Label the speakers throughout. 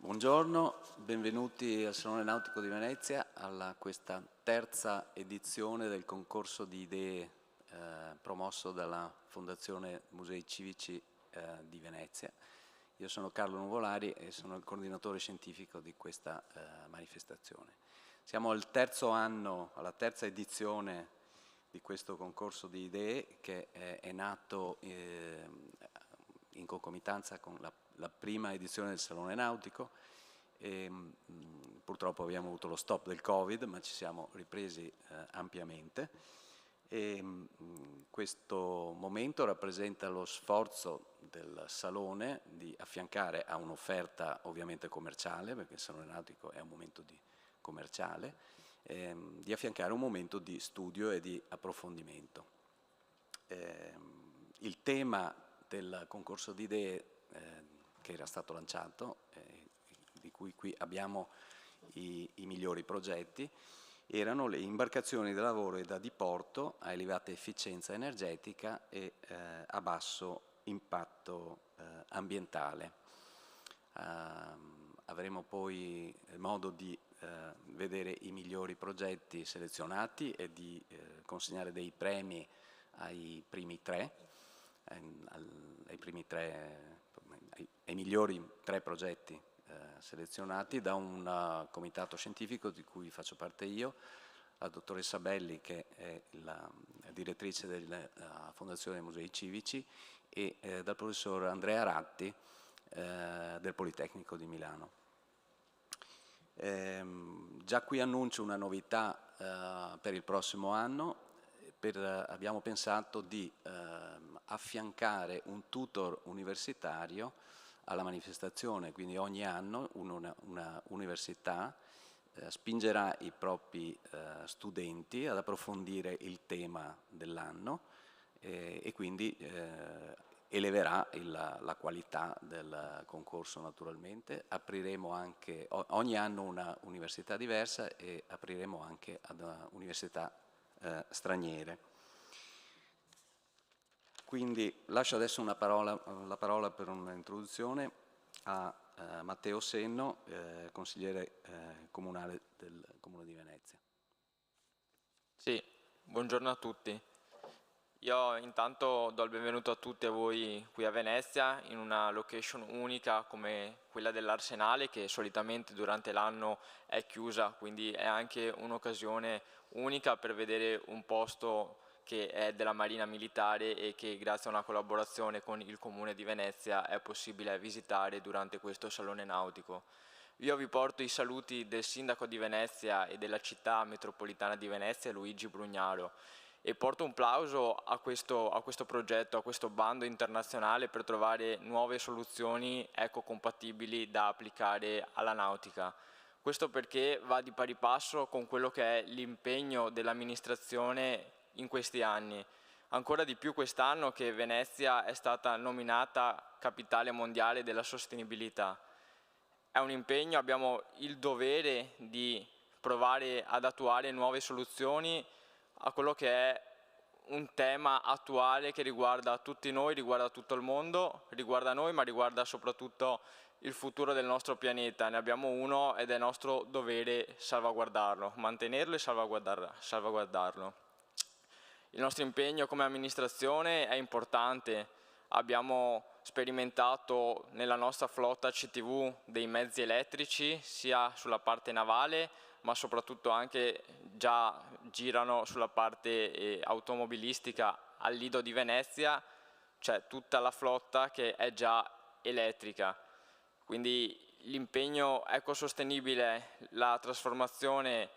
Speaker 1: Buongiorno, benvenuti al Salone Nautico di Venezia, a questa terza edizione del concorso di idee promosso dalla Fondazione Musei Civici di Venezia. Io sono Carlo Nuvolari e sono il coordinatore scientifico di questa manifestazione. Siamo al terzo anno, alla terza edizione di questo concorso di idee che è nato in concomitanza con la prima edizione del Salone Nautico. Purtroppo abbiamo avuto lo stop del Covid, ma ci siamo ripresi ampiamente. Questo momento rappresenta lo sforzo del Salone di affiancare a un'offerta ovviamente commerciale, perché il Salone Nautico è un momento commerciale, di affiancare un momento di studio e di approfondimento. Il tema del concorso di idee che era stato lanciato, di cui qui abbiamo i migliori progetti, erano le imbarcazioni da lavoro e da diporto a elevata efficienza energetica e a basso impatto ambientale. Avremo poi modo di vedere i migliori progetti selezionati e di consegnare dei premi ai migliori tre progetti selezionati da un comitato scientifico di cui faccio parte io, la dottoressa Belli, che è la direttrice della Fondazione Musei Civici, e dal professor Andrea Ratti del Politecnico di Milano. Già qui annuncio una novità per il prossimo anno. Abbiamo pensato di affiancare un tutor universitario alla manifestazione, quindi ogni anno una università spingerà i propri studenti ad approfondire il tema dell'anno e quindi eleverà la qualità del concorso naturalmente. Apriremo anche, ogni anno una università diversa, e apriremo anche ad università straniere. Quindi lascio adesso la parola per un'introduzione a Matteo Senno, consigliere comunale del Comune di Venezia.
Speaker 2: Sì, buongiorno a tutti. Io intanto do il benvenuto a tutti a voi qui a Venezia, in una location unica come quella dell'Arsenale, che solitamente durante l'anno è chiusa, quindi è anche un'occasione unica per vedere un posto che è della Marina Militare e che grazie a una collaborazione con il Comune di Venezia è possibile visitare durante questo Salone Nautico. Io vi porto i saluti del Sindaco di Venezia e della città metropolitana di Venezia, Luigi Brugnaro, e porto un plauso a questo progetto, a questo bando internazionale per trovare nuove soluzioni ecocompatibili da applicare alla nautica. Questo perché va di pari passo con quello che è l'impegno dell'amministrazione in questi anni. Ancora di più quest'anno che Venezia è stata nominata capitale mondiale della sostenibilità. È un impegno, abbiamo il dovere di provare ad attuare nuove soluzioni a quello che è un tema attuale che riguarda tutti noi, riguarda tutto il mondo, riguarda noi, ma riguarda soprattutto il futuro del nostro pianeta. Ne abbiamo uno ed è nostro dovere salvaguardarlo, mantenerlo e salvaguardarlo. Il nostro impegno come amministrazione è importante. Abbiamo sperimentato nella nostra flotta CTV dei mezzi elettrici sia sulla parte navale, ma soprattutto anche già girano sulla parte automobilistica al Lido di Venezia, c'è tutta la flotta che è già elettrica. Quindi l'impegno ecosostenibile, la trasformazione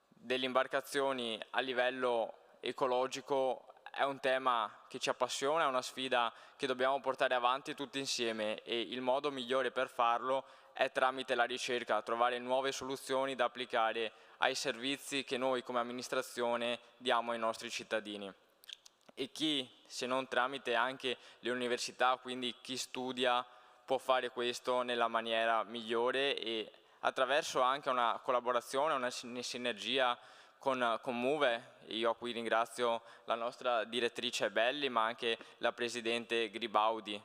Speaker 2: delle imbarcazioni a livello ecologico è un tema che ci appassiona, è una sfida che dobbiamo portare avanti tutti insieme, e il modo migliore per farlo è tramite la ricerca, trovare nuove soluzioni da applicare ai servizi che noi come amministrazione diamo ai nostri cittadini. E chi, se non tramite anche le università, quindi chi studia, può fare questo nella maniera migliore e attraverso anche una collaborazione, una sinergia con Move. Io qui ringrazio la nostra direttrice Belli, ma anche la presidente Gribaudi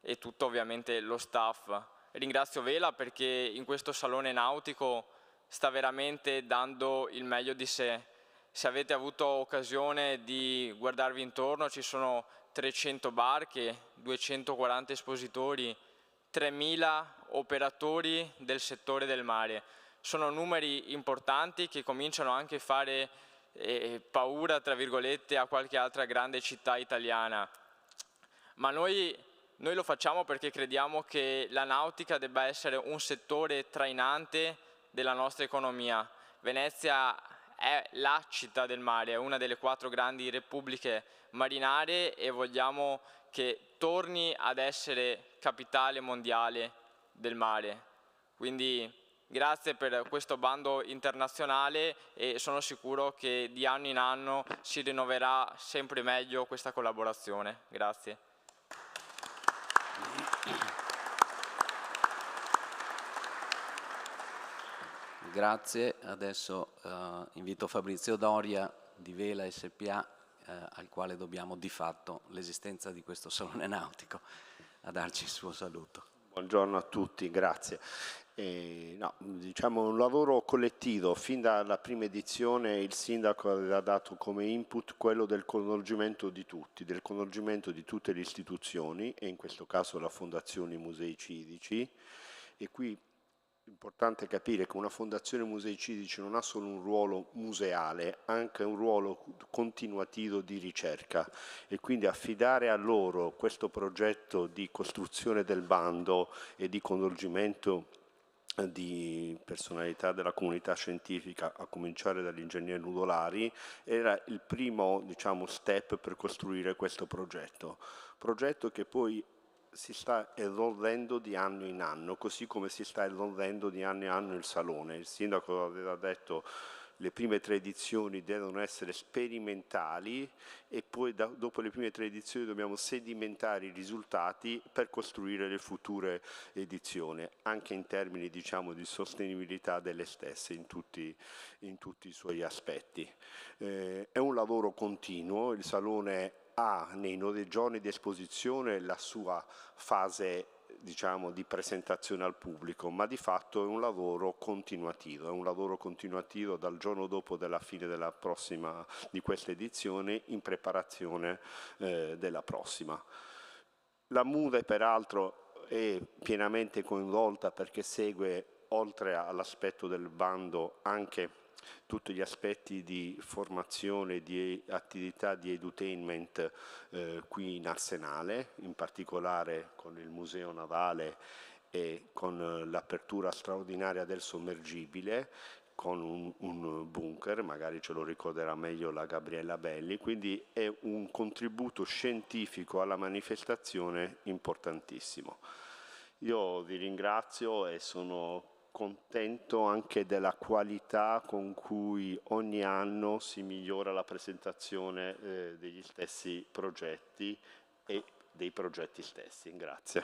Speaker 2: e tutto ovviamente lo staff. ringrazio Vela perché in questo salone nautico sta veramente dando il meglio di sé. Se avete avuto occasione di guardarvi intorno, ci sono 300 barche, 240 espositori, 3.000 operatori del settore del mare. Sono numeri importanti che cominciano anche a fare paura, tra virgolette, a qualche altra grande città italiana. Ma noi lo facciamo perché crediamo che la nautica debba essere un settore trainante della nostra economia. Venezia è la città del mare, è una delle 4 grandi repubbliche marinare e vogliamo che torni ad essere capitale mondiale del mare. Quindi grazie per questo bando internazionale e sono sicuro che di anno in anno si rinnoverà sempre meglio questa collaborazione. Grazie.
Speaker 1: Grazie, adesso invito Fabrizio Doria di Vela SPA, al quale dobbiamo di fatto l'esistenza di questo salone nautico, a darci il suo saluto.
Speaker 3: Buongiorno a tutti, grazie. Diciamo un lavoro collettivo. Fin dalla prima edizione il sindaco aveva dato come input quello del coinvolgimento di tutti, del coinvolgimento di tutte le istituzioni e in questo caso la Fondazione Musei Civici. E qui è importante capire che una Fondazione Musei Civici non ha solo un ruolo museale, anche un ruolo continuativo di ricerca e quindi affidare a loro questo progetto di costruzione del bando e di coinvolgimento di personalità della comunità scientifica, a cominciare dall'ingegnere Nudolari, era il primo, diciamo, step per costruire questo progetto che poi si sta evolvendo di anno in anno, così come si sta evolvendo di anno in anno il salone. Il sindaco aveva detto le prime 3 edizioni devono essere sperimentali e poi dopo le prime 3 edizioni dobbiamo sedimentare i risultati per costruire le future edizioni, anche in termini, diciamo, di sostenibilità delle stesse in tutti i suoi aspetti. È un lavoro continuo, il salone ha nei 9 giorni di esposizione la sua fase, diciamo, di presentazione al pubblico, ma di fatto è un lavoro continuativo dal giorno dopo della fine della prossima di questa edizione in preparazione della prossima. La MUDE peraltro è pienamente coinvolta perché segue, oltre all'aspetto del bando, anche tutti gli aspetti di formazione, di attività di edutainment qui in Arsenale, in particolare con il Museo Navale e con l'apertura straordinaria del sommergibile, con un bunker, magari ce lo ricorderà meglio la Gabriella Belli, quindi è un contributo scientifico alla manifestazione importantissimo. Io vi ringrazio e sono contento anche della qualità con cui ogni anno si migliora la presentazione degli stessi progetti e dei progetti stessi. Grazie.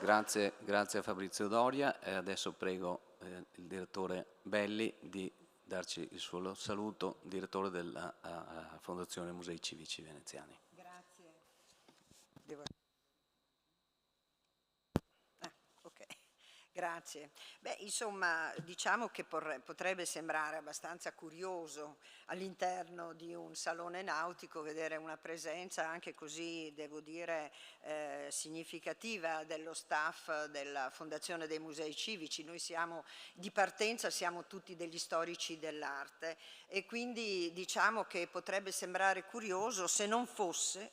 Speaker 1: Grazie a Fabrizio Doria e adesso prego il direttore Belli di darci il suo saluto, direttore della Fondazione Musei Civici Veneziani.
Speaker 4: Grazie. Beh, insomma, diciamo che potrebbe sembrare abbastanza curioso all'interno di un salone nautico vedere una presenza anche così, devo dire, significativa dello staff della Fondazione dei Musei Civici. Noi siamo di partenza, siamo tutti degli storici dell'arte e quindi diciamo che potrebbe sembrare curioso se non fosse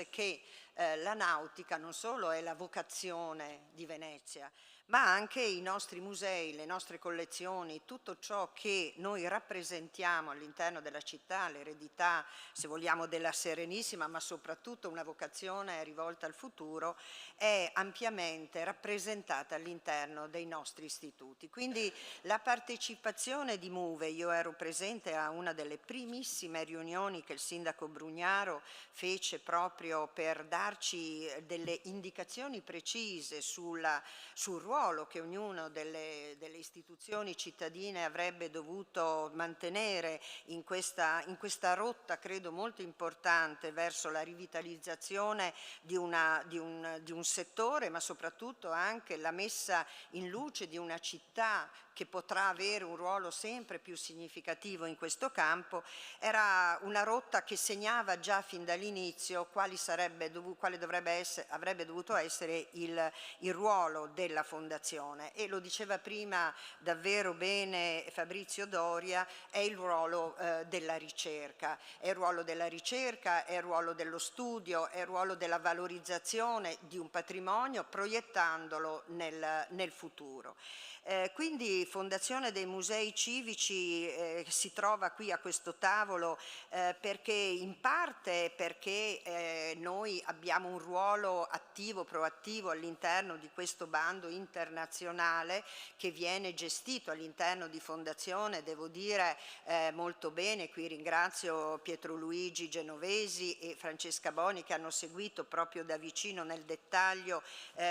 Speaker 4: che la nautica non solo è la vocazione di Venezia, ma anche i nostri musei, le nostre collezioni, tutto ciò che noi rappresentiamo all'interno della città, l'eredità, se vogliamo, della Serenissima, ma soprattutto una vocazione rivolta al futuro, è ampiamente rappresentata all'interno dei nostri istituti. Quindi la partecipazione di MUVE, io ero presente a una delle primissime riunioni che il sindaco Brugnaro fece proprio per darci delle indicazioni precise sul ruolo ruolo che ognuna delle istituzioni cittadine avrebbe dovuto mantenere in questa rotta, credo molto importante, verso la rivitalizzazione di un settore, ma soprattutto anche la messa in luce di una città che potrà avere un ruolo sempre più significativo in questo campo. Era una rotta che segnava già fin dall'inizio quale avrebbe dovuto essere il ruolo della Fondazione, e lo diceva prima davvero bene Fabrizio Doria: è il ruolo della ricerca, è il ruolo della ricerca, è il ruolo dello studio, è il ruolo della valorizzazione di un patrimonio proiettandolo nel futuro. Quindi Fondazione dei Musei Civici si trova qui a questo tavolo perché in parte perché noi abbiamo un ruolo attivo, proattivo all'interno di questo bando internazionale che viene gestito all'interno di Fondazione, devo dire molto bene. Qui ringrazio Pietro Luigi Genovesi e Francesca Boni che hanno seguito proprio da vicino nel dettaglio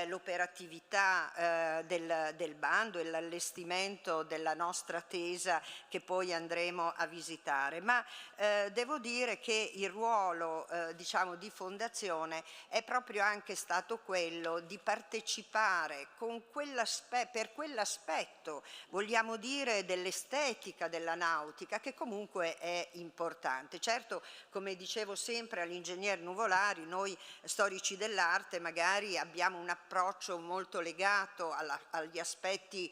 Speaker 4: l'operatività del bando e l'allestimento della nostra tesa che poi andremo a visitare. Ma devo dire che il ruolo diciamo di Fondazione è proprio anche stato quello di partecipare per quell'aspetto, vogliamo dire, dell'estetica della nautica, che comunque è importante. Certo, come dicevo sempre all'ingegner Nuvolari, noi storici dell'arte magari abbiamo un approccio molto legato agli aspetti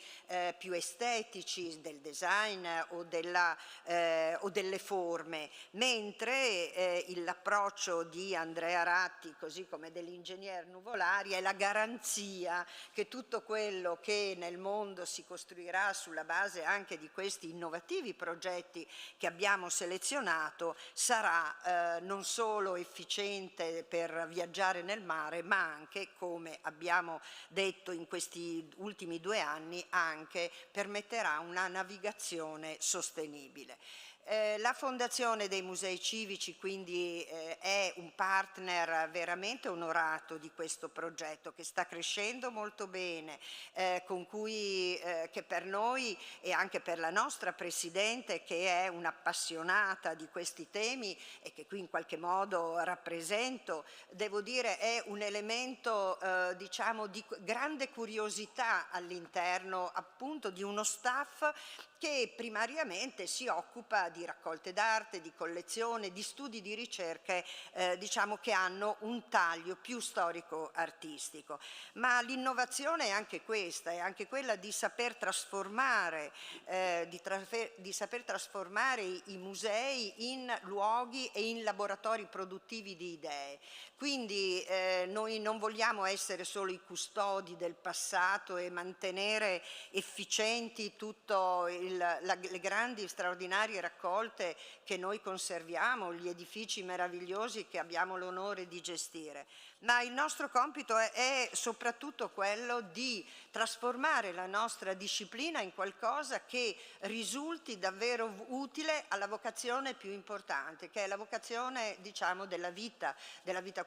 Speaker 4: più estetici del design o delle forme, mentre l'approccio di Andrea Ratti, così come dell'ingegner Nuvolari, è la garanzia che tutto quello che nel mondo si costruirà sulla base anche di questi innovativi progetti che abbiamo selezionato sarà non solo efficiente per viaggiare nel mare, ma anche, come abbiamo detto in questi ultimi 2 anni, anche permetterà una navigazione sostenibile. La Fondazione dei Musei Civici quindi è un partner veramente onorato di questo progetto che sta crescendo molto bene, che per noi e anche per la nostra Presidente, che è un'appassionata di questi temi e che qui in qualche modo rappresento, devo dire è un elemento diciamo di grande curiosità all'interno appunto di uno staff che primariamente si occupa di raccolte d'arte, di collezione, di studi di ricerche diciamo che hanno un taglio più storico-artistico. Ma l'innovazione è anche questa, è anche quella di saper trasformare, i musei in luoghi e in laboratori produttivi di idee. Quindi noi non vogliamo essere solo i custodi del passato e mantenere efficienti tutto le grandi straordinarie raccolte che noi conserviamo, gli edifici meravigliosi che abbiamo l'onore di gestire, ma il nostro compito è soprattutto quello di trasformare la nostra disciplina in qualcosa che risulti davvero utile alla vocazione più importante, che è la vocazione, diciamo, della vita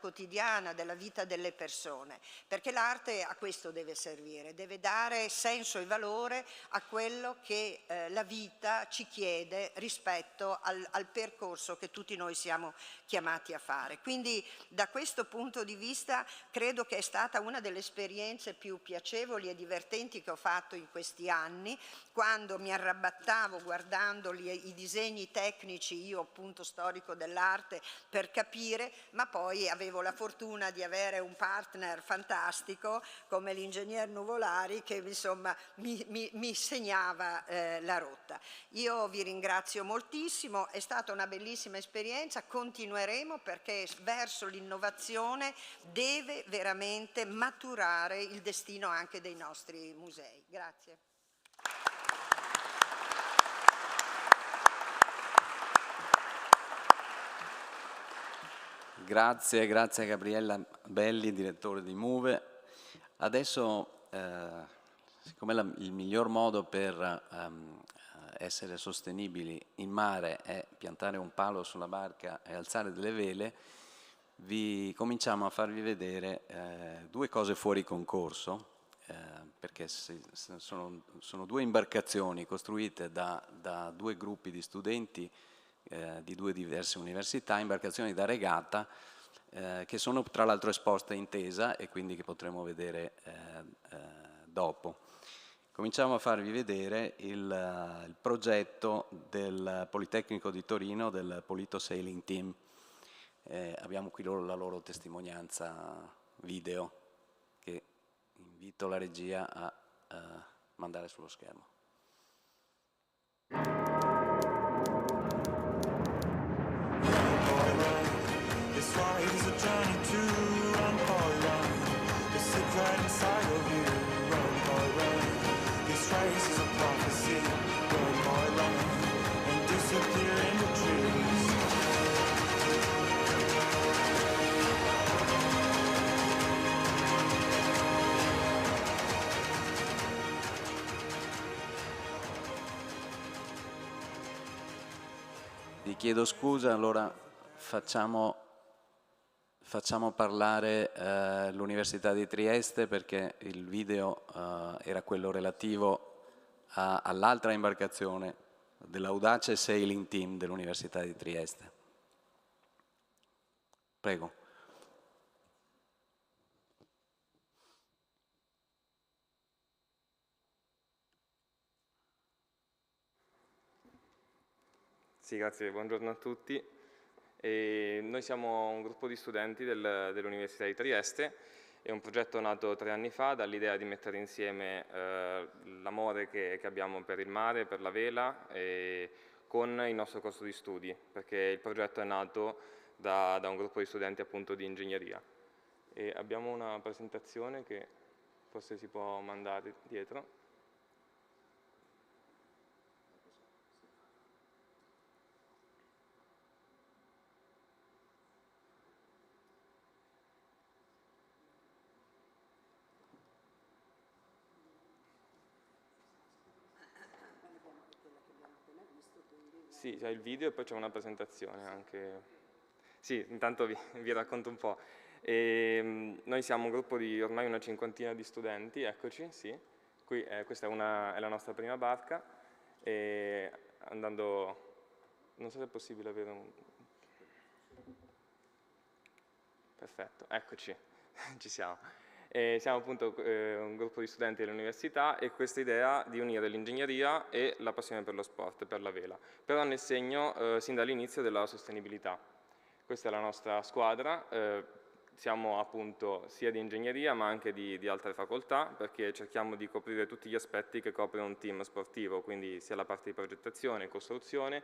Speaker 4: quotidiana, della vita delle persone, perché l'arte a questo deve servire, deve dare senso e valore a quello che la vita ci chiede rispetto al percorso che tutti noi siamo chiamati a fare. Quindi da questo punto di vista credo che è stata una delle esperienze più piacevoli e divertenti che ho fatto in questi anni, quando mi arrabattavo guardando i disegni tecnici, io appunto storico dell'arte, per capire, ma poi avevo la fortuna di avere un partner fantastico come l'ingegner Nuvolari che insomma mi segnava la rotta. Io vi ringrazio moltissimo, è stata una bellissima esperienza, continueremo perché verso l'innovazione deve veramente maturare il destino anche dei nostri musei. Grazie.
Speaker 1: Grazie a Gabriella Belli, direttore di Muve. Adesso, siccome il miglior modo per essere sostenibili in mare è piantare un palo sulla barca e alzare delle vele, cominciamo a farvi vedere 2 cose fuori concorso perché sono due imbarcazioni costruite da due gruppi di studenti di due diverse università, imbarcazioni da regata, che sono tra l'altro esposte in Tesa e quindi che potremo vedere dopo. Cominciamo a farvi vedere il progetto del Politecnico di Torino, del Polito Sailing Team. Abbiamo qui la loro testimonianza video, che invito la regia a mandare sullo schermo.
Speaker 5: This ride is a journey to run, boy, run. The secret inside of you, run, boy, run. This race is a prophecy, run, boy, run. And disappear in the trees.
Speaker 1: Vi chiedo scusa, allora facciamo parlare l'Università di Trieste, perché il video era quello relativo all'altra imbarcazione dell'Audace Sailing Team dell'Università di Trieste. Prego.
Speaker 6: Sì, grazie, buongiorno a tutti. Noi siamo un gruppo di studenti dell'Università di Trieste. È un progetto nato 3 anni fa dall'idea di mettere insieme l'amore che abbiamo per il mare, per la vela, con il nostro corso di studi, perché il progetto è nato da un gruppo di studenti appunto di ingegneria. E abbiamo una presentazione che forse si può mandare dietro. Sì, c'è il video e poi c'è una presentazione anche. Sì, intanto vi racconto un po'. Noi siamo un gruppo di ormai una cinquantina di studenti, eccoci, sì. Qui, questa è la nostra prima barca. E andando, non so se è possibile avere un. Perfetto, eccoci, ci siamo. Siamo appunto un gruppo di studenti dell'università e questa idea di unire l'ingegneria e la passione per lo sport, per la vela, però nel segno sin dall'inizio della sostenibilità. Questa è la nostra squadra, siamo appunto sia di ingegneria ma anche di altre facoltà, perché cerchiamo di coprire tutti gli aspetti che copre un team sportivo, quindi sia la parte di progettazione, costruzione,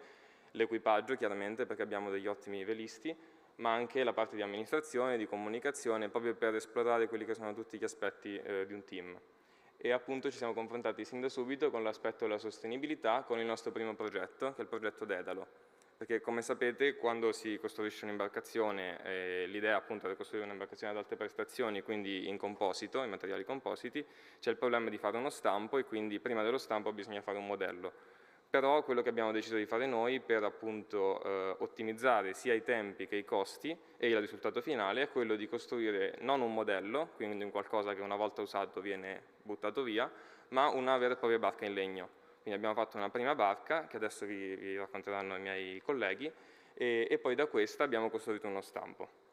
Speaker 6: l'equipaggio chiaramente perché abbiamo degli ottimi velisti, ma anche la parte di amministrazione, di comunicazione, proprio per esplorare quelli che sono tutti gli aspetti di un team. E appunto ci siamo confrontati sin da subito con l'aspetto della sostenibilità, con il nostro primo progetto, che è il progetto Dedalo. Perché come sapete, quando si costruisce un'imbarcazione, l'idea appunto è di costruire un'imbarcazione ad alte prestazioni, quindi in composito, in materiali compositi, c'è il problema di fare uno stampo e quindi prima dello stampo bisogna fare un modello. Però quello che abbiamo deciso di fare noi per appunto ottimizzare sia i tempi che i costi e il risultato finale è quello di costruire non un modello, quindi un qualcosa che una volta usato viene buttato via, ma una vera e propria barca in legno. Quindi abbiamo fatto una prima barca, che adesso vi racconteranno i miei colleghi, e poi da questa abbiamo costruito uno stampo.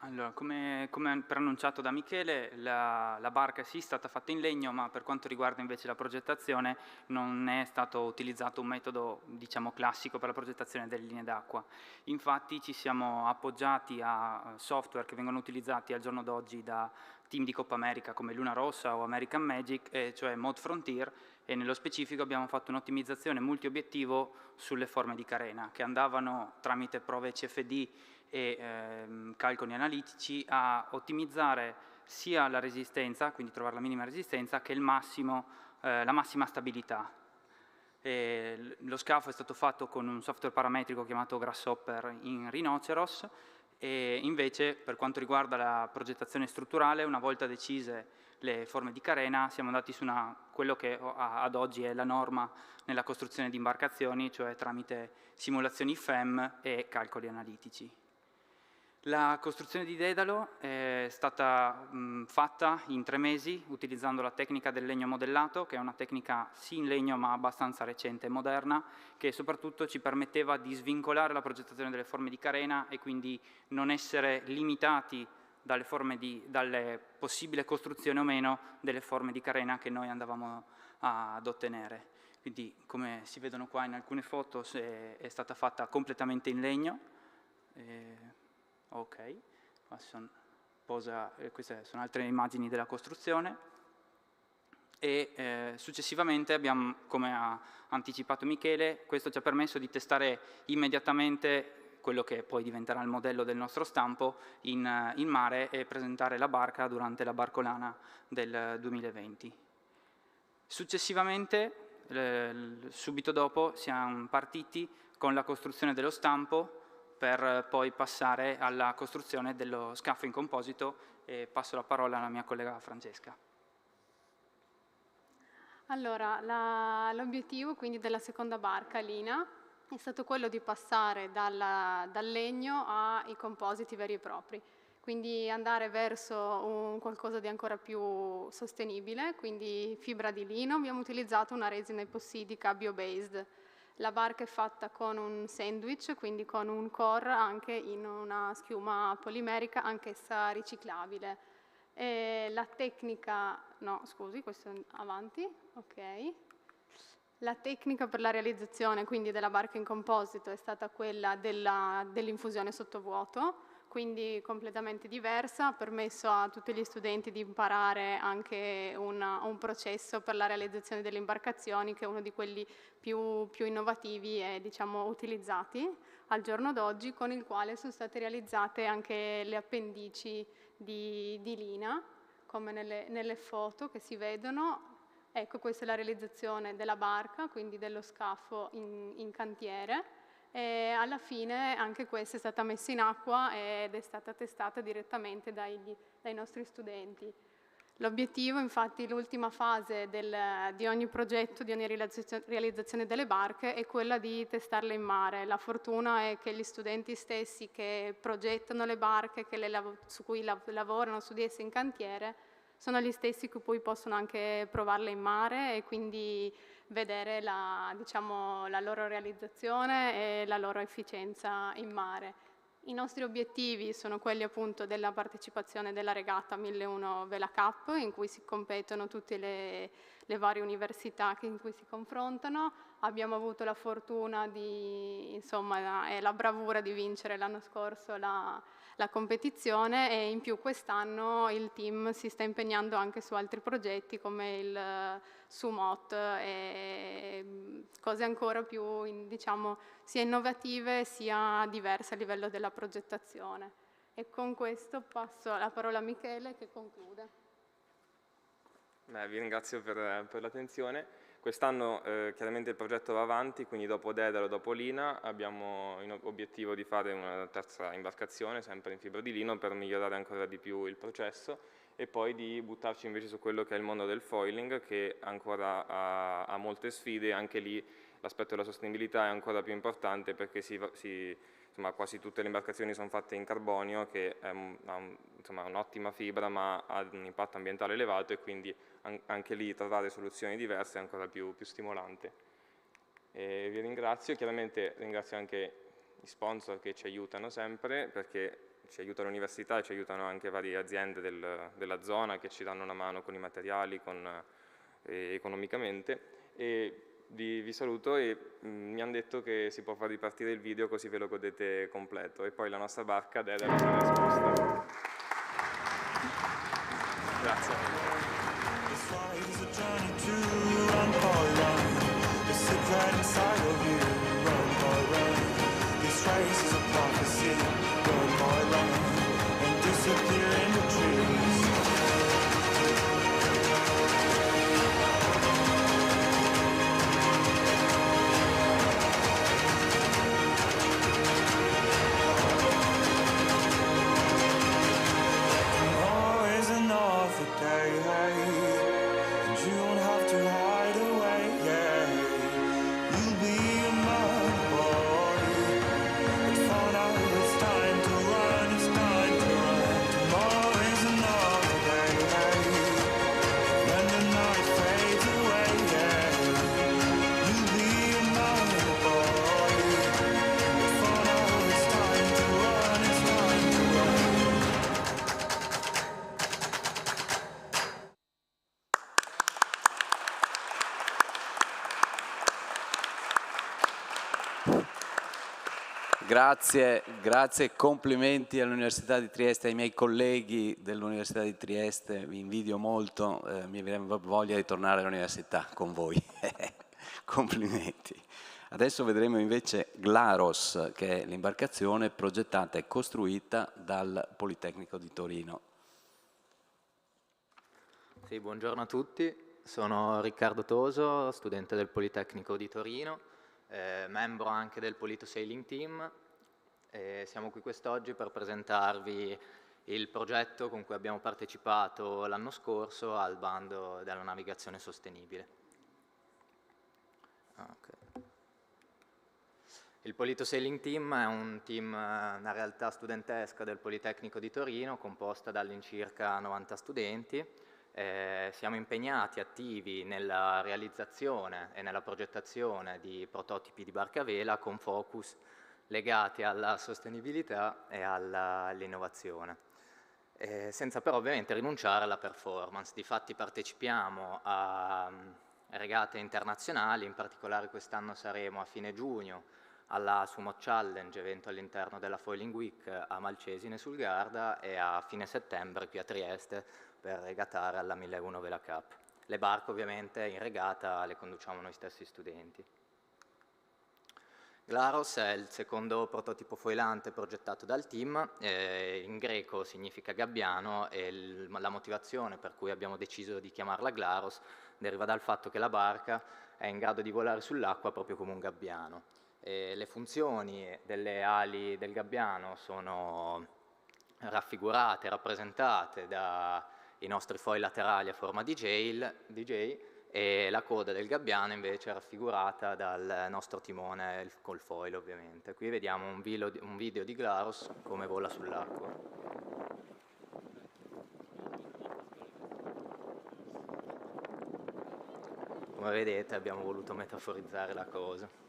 Speaker 7: Allora, come preannunciato da Michele, la barca sì è stata fatta in legno, ma per quanto riguarda invece la progettazione non è stato utilizzato un metodo, diciamo, classico per la progettazione delle linee d'acqua. Infatti ci siamo appoggiati a software che vengono utilizzati al giorno d'oggi da team di Coppa America come Luna Rossa o American Magic, cioè Mode Frontier, e nello specifico abbiamo fatto un'ottimizzazione multiobiettivo sulle forme di carena che andavano tramite prove CFD e calcoli analitici a ottimizzare sia la resistenza, quindi trovare la minima resistenza, che la massima stabilità. Lo scafo è stato fatto con un software parametrico chiamato Grasshopper in Rhinoceros, e invece per quanto riguarda la progettazione strutturale, una volta decise le forme di carena, siamo andati su quello che ad oggi è la norma nella costruzione di imbarcazioni, cioè tramite simulazioni FEM e calcoli analitici. La costruzione di Dedalo è stata fatta in 3 mesi utilizzando la tecnica del legno modellato, che è una tecnica sì in legno ma abbastanza recente e moderna, che soprattutto ci permetteva di svincolare la progettazione delle forme di carena e quindi non essere limitati dalle possibili costruzioni o meno delle forme di carena che noi andavamo ad ottenere. Quindi, come si vedono qua in alcune foto, è stata fatta completamente in legno. Ok, queste sono altre immagini della costruzione. E successivamente abbiamo, come ha anticipato Michele, questo ci ha permesso di testare immediatamente quello che poi diventerà il modello del nostro stampo in mare e presentare la barca durante la Barcolana del 2020. Successivamente, subito dopo, siamo partiti con la costruzione dello stampo per poi passare alla costruzione dello scafo in composito e passo la parola alla mia collega Francesca.
Speaker 8: Allora, l'obiettivo quindi della seconda barca, Lina, è stato quello di passare dal legno ai compositi veri e propri, quindi andare verso un qualcosa di ancora più sostenibile, quindi fibra di lino. Abbiamo utilizzato una resina epossidica bio-based. La barca è fatta con un sandwich, quindi con un core anche in una schiuma polimerica, anch'essa riciclabile. E la tecnica, no scusi, questo è avanti, ok. La tecnica per la realizzazione quindi della barca in composito è stata quella dell'infusione sottovuoto, quindi completamente diversa, ha permesso a tutti gli studenti di imparare anche un processo per la realizzazione delle imbarcazioni, che è uno di quelli più innovativi e diciamo utilizzati al giorno d'oggi, con il quale sono state realizzate anche le appendici di lina, come nelle foto che si vedono. Ecco, questa è la realizzazione della barca, quindi dello scafo in cantiere. E alla fine anche questa è stata messa in acqua ed è stata testata direttamente dai nostri studenti. L'obiettivo, infatti, l'ultima fase di ogni progetto, di ogni realizzazione delle barche, è quella di testarle in mare. La fortuna è che gli studenti stessi che progettano le barche, su cui lavorano su di esse in cantiere, sono gli stessi che poi possono anche provarle in mare e quindi vedere la loro realizzazione e la loro efficienza in mare. I nostri obiettivi sono quelli appunto della partecipazione della regata 1001 Vela Cup, in cui si competono tutte le varie università in cui si confrontano. Abbiamo avuto la fortuna e la bravura di vincere l'anno scorso la competizione, e in più quest'anno il team si sta impegnando anche su altri progetti come il Sumot e cose ancora più sia innovative sia diverse a livello della progettazione. E con questo passo la parola a Michele che conclude.
Speaker 6: Vi ringrazio per l'attenzione. Quest'anno chiaramente il progetto va avanti, quindi dopo Dedalo, dopo Lina, abbiamo in obiettivo di fare una terza imbarcazione, sempre in fibra di lino, per migliorare ancora di più il processo e poi di buttarci invece su quello che è il mondo del foiling, che ancora ha molte sfide. Anche lì l'aspetto della sostenibilità è ancora più importante, perché quasi tutte le imbarcazioni sono fatte in carbonio, che è un'ottima fibra ma ha un impatto ambientale elevato, e quindi anche lì trovare soluzioni diverse è ancora più stimolante. Vi ringrazio, chiaramente ringrazio anche gli sponsor che ci aiutano sempre, perché ci aiuta l'università e ci aiutano anche varie aziende della zona che ci danno una mano con i materiali, economicamente. E vi saluto e mi hanno detto che si può far ripartire il video, così ve lo godete completo, e poi la nostra barca Dedalo sarà esposta. Grazie.
Speaker 5: And you don't have to hide away, yeah. You'll be a
Speaker 1: Grazie e complimenti all'Università di Trieste, ai miei colleghi dell'Università di Trieste, vi invidio molto, mi viene voglia di tornare all'università con voi. Complimenti. Adesso vedremo invece Glaros, che è l'imbarcazione progettata e costruita dal Politecnico di Torino.
Speaker 9: Sì, buongiorno a tutti, sono Riccardo Toso, studente del Politecnico di Torino, membro anche del Polito Sailing Team. Siamo qui quest'oggi per presentarvi il progetto con cui abbiamo partecipato l'anno scorso al bando della navigazione sostenibile. Okay. Il Polito Sailing Team è un team, una realtà studentesca del Politecnico di Torino, composta da all'incirca 90 studenti. Siamo impegnati, attivi nella realizzazione e nella progettazione di prototipi di barca a vela con focus legati alla sostenibilità e all'innovazione, senza però ovviamente rinunciare alla performance. Difatti partecipiamo a regate internazionali, in particolare quest'anno saremo a fine giugno alla Sumo Challenge, evento all'interno della Foiling Week a Malcesine sul Garda, e a fine settembre qui a Trieste per regatare alla 1001 Vela Cup. Le barche ovviamente in regata le conduciamo noi stessi studenti. Glaros è il secondo prototipo foilante progettato dal team, in greco significa gabbiano, e la motivazione per cui abbiamo deciso di chiamarla Glaros deriva dal fatto che la barca è in grado di volare sull'acqua proprio come un gabbiano. Le funzioni delle ali del gabbiano sono raffigurate, rappresentate dai nostri foil laterali a forma di J, e la coda del gabbiano invece è raffigurata dal nostro timone col foil ovviamente. Qui vediamo un video di Glaros come vola sull'acqua. Come vedete abbiamo voluto metaforizzare la cosa.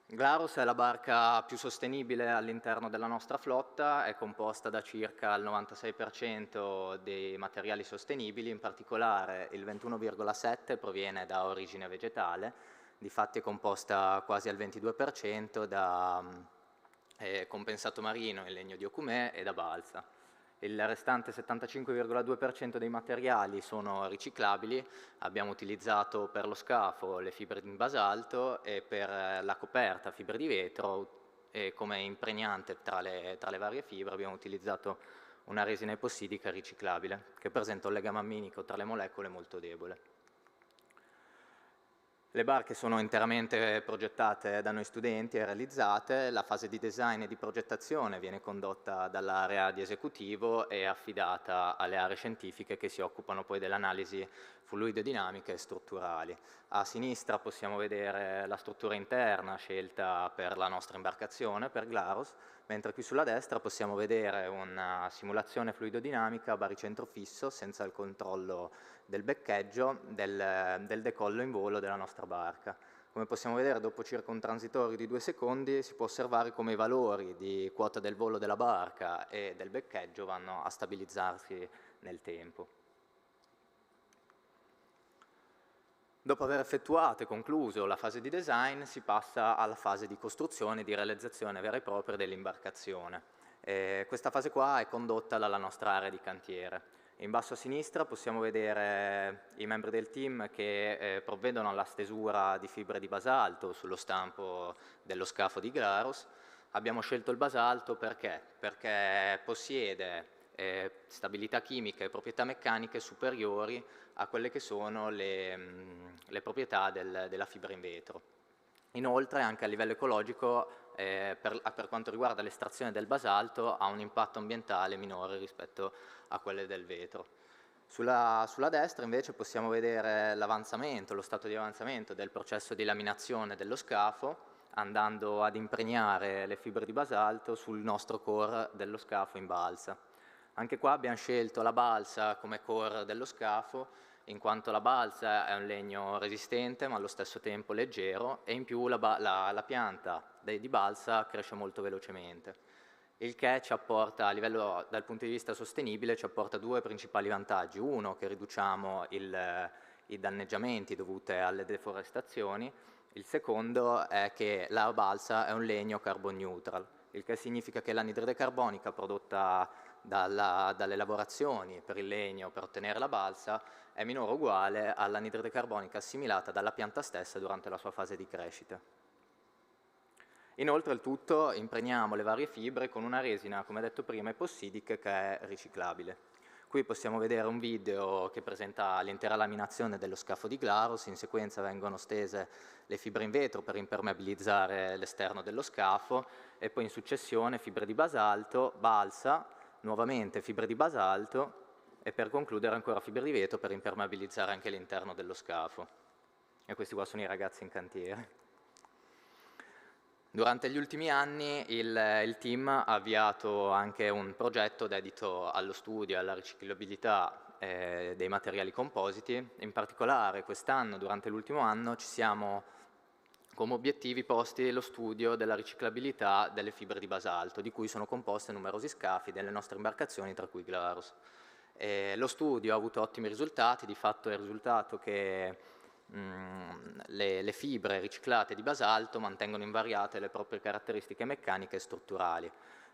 Speaker 9: Glaros è la barca più sostenibile all'interno della nostra flotta, è composta da circa il 96% dei materiali sostenibili, in particolare il 21,7% proviene da origine vegetale, difatti è composta quasi al 22% da compensato marino in legno di ocumè e da balsa. Il restante 75,2% dei materiali sono riciclabili, abbiamo utilizzato per lo scafo le fibre in basalto e per la coperta fibre di vetro, e come impregnante tra le varie fibre abbiamo utilizzato una resina epossidica riciclabile che presenta un legame amminico tra le molecole molto debole. Le barche sono interamente progettate da noi studenti e realizzate, la fase di design e di progettazione viene condotta dall'area di esecutivo e affidata alle aree scientifiche che si occupano poi dell'analisi fluidodinamiche e strutturali. A sinistra possiamo vedere la struttura interna scelta per la nostra imbarcazione, per Glaros, mentre qui sulla destra possiamo vedere una simulazione fluidodinamica a baricentro fisso senza il controllo del beccheggio del decollo in volo della nostra barca. Come possiamo vedere, dopo circa un transitorio di 2 secondi si può osservare come i valori di quota del volo della barca e del beccheggio vanno a stabilizzarsi nel tempo. Dopo aver effettuato e concluso la fase di design si passa alla fase di costruzione e di realizzazione vera e propria dell'imbarcazione. Questa fase qua è condotta dalla nostra area di cantiere. In basso a sinistra possiamo vedere i membri del team che provvedono alla stesura di fibre di basalto sullo stampo dello scafo di Glaros. Abbiamo scelto il basalto perché possiede stabilità chimiche e proprietà meccaniche superiori a quelle che sono le proprietà della fibra in vetro. Inoltre anche a livello ecologico per quanto riguarda l'estrazione del basalto ha un impatto ambientale minore rispetto a quelle del vetro. Sulla destra invece possiamo vedere l'avanzamento, lo stato di avanzamento del processo di laminazione dello scafo, andando ad impregnare le fibre di basalto sul nostro core dello scafo in balsa. Anche qua abbiamo scelto la balsa come core dello scafo, in quanto la balsa è un legno resistente ma allo stesso tempo leggero, e in più la pianta di balsa cresce molto velocemente. Il che ci apporta, a livello dal punto di vista sostenibile, ci apporta 2 principali vantaggi. Uno, che riduciamo il i danneggiamenti dovuti alle deforestazioni. Il secondo è che la balsa è un legno carbon neutral, il che significa che l'anidride carbonica prodotta dalle lavorazioni per il legno per ottenere la balsa è minore o uguale all'anidride carbonica assimilata dalla pianta stessa durante la sua fase di crescita. Inoltre il tutto impregniamo le varie fibre con una resina, come detto prima, epossidica che è riciclabile. Qui possiamo vedere un video che presenta l'intera laminazione dello scafo di Glaros, in sequenza vengono stese le fibre in vetro per impermeabilizzare l'esterno dello scafo e poi in successione fibre di basalto, balsa, nuovamente fibre di basalto e per concludere ancora fibre di vetro per impermeabilizzare anche l'interno dello scafo. E questi qua sono i ragazzi in cantiere. Durante gli ultimi anni il team ha avviato anche un progetto dedito allo studio e alla riciclabilità dei materiali compositi. In particolare quest'anno, durante l'ultimo anno, ci siamo come obiettivi posti lo studio della riciclabilità delle fibre di basalto, di cui sono composte numerosi scafi delle nostre imbarcazioni, tra cui Glaros. Lo studio ha avuto ottimi risultati, di fatto è il risultato che le fibre riciclate di basalto mantengono invariate le proprie caratteristiche meccaniche e strutturali.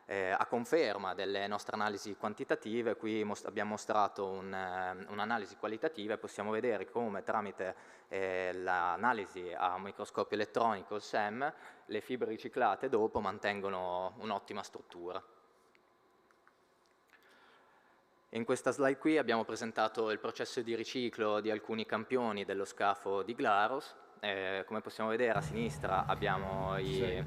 Speaker 9: A conferma delle nostre analisi quantitative, qui abbiamo mostrato un'analisi qualitativa e possiamo vedere come tramite l'analisi a microscopio elettronico, il SEM, le fibre riciclate dopo mantengono un'ottima struttura. In questa slide qui abbiamo presentato il processo di riciclo di alcuni campioni dello scafo di Glaros. Come possiamo vedere a sinistra abbiamo i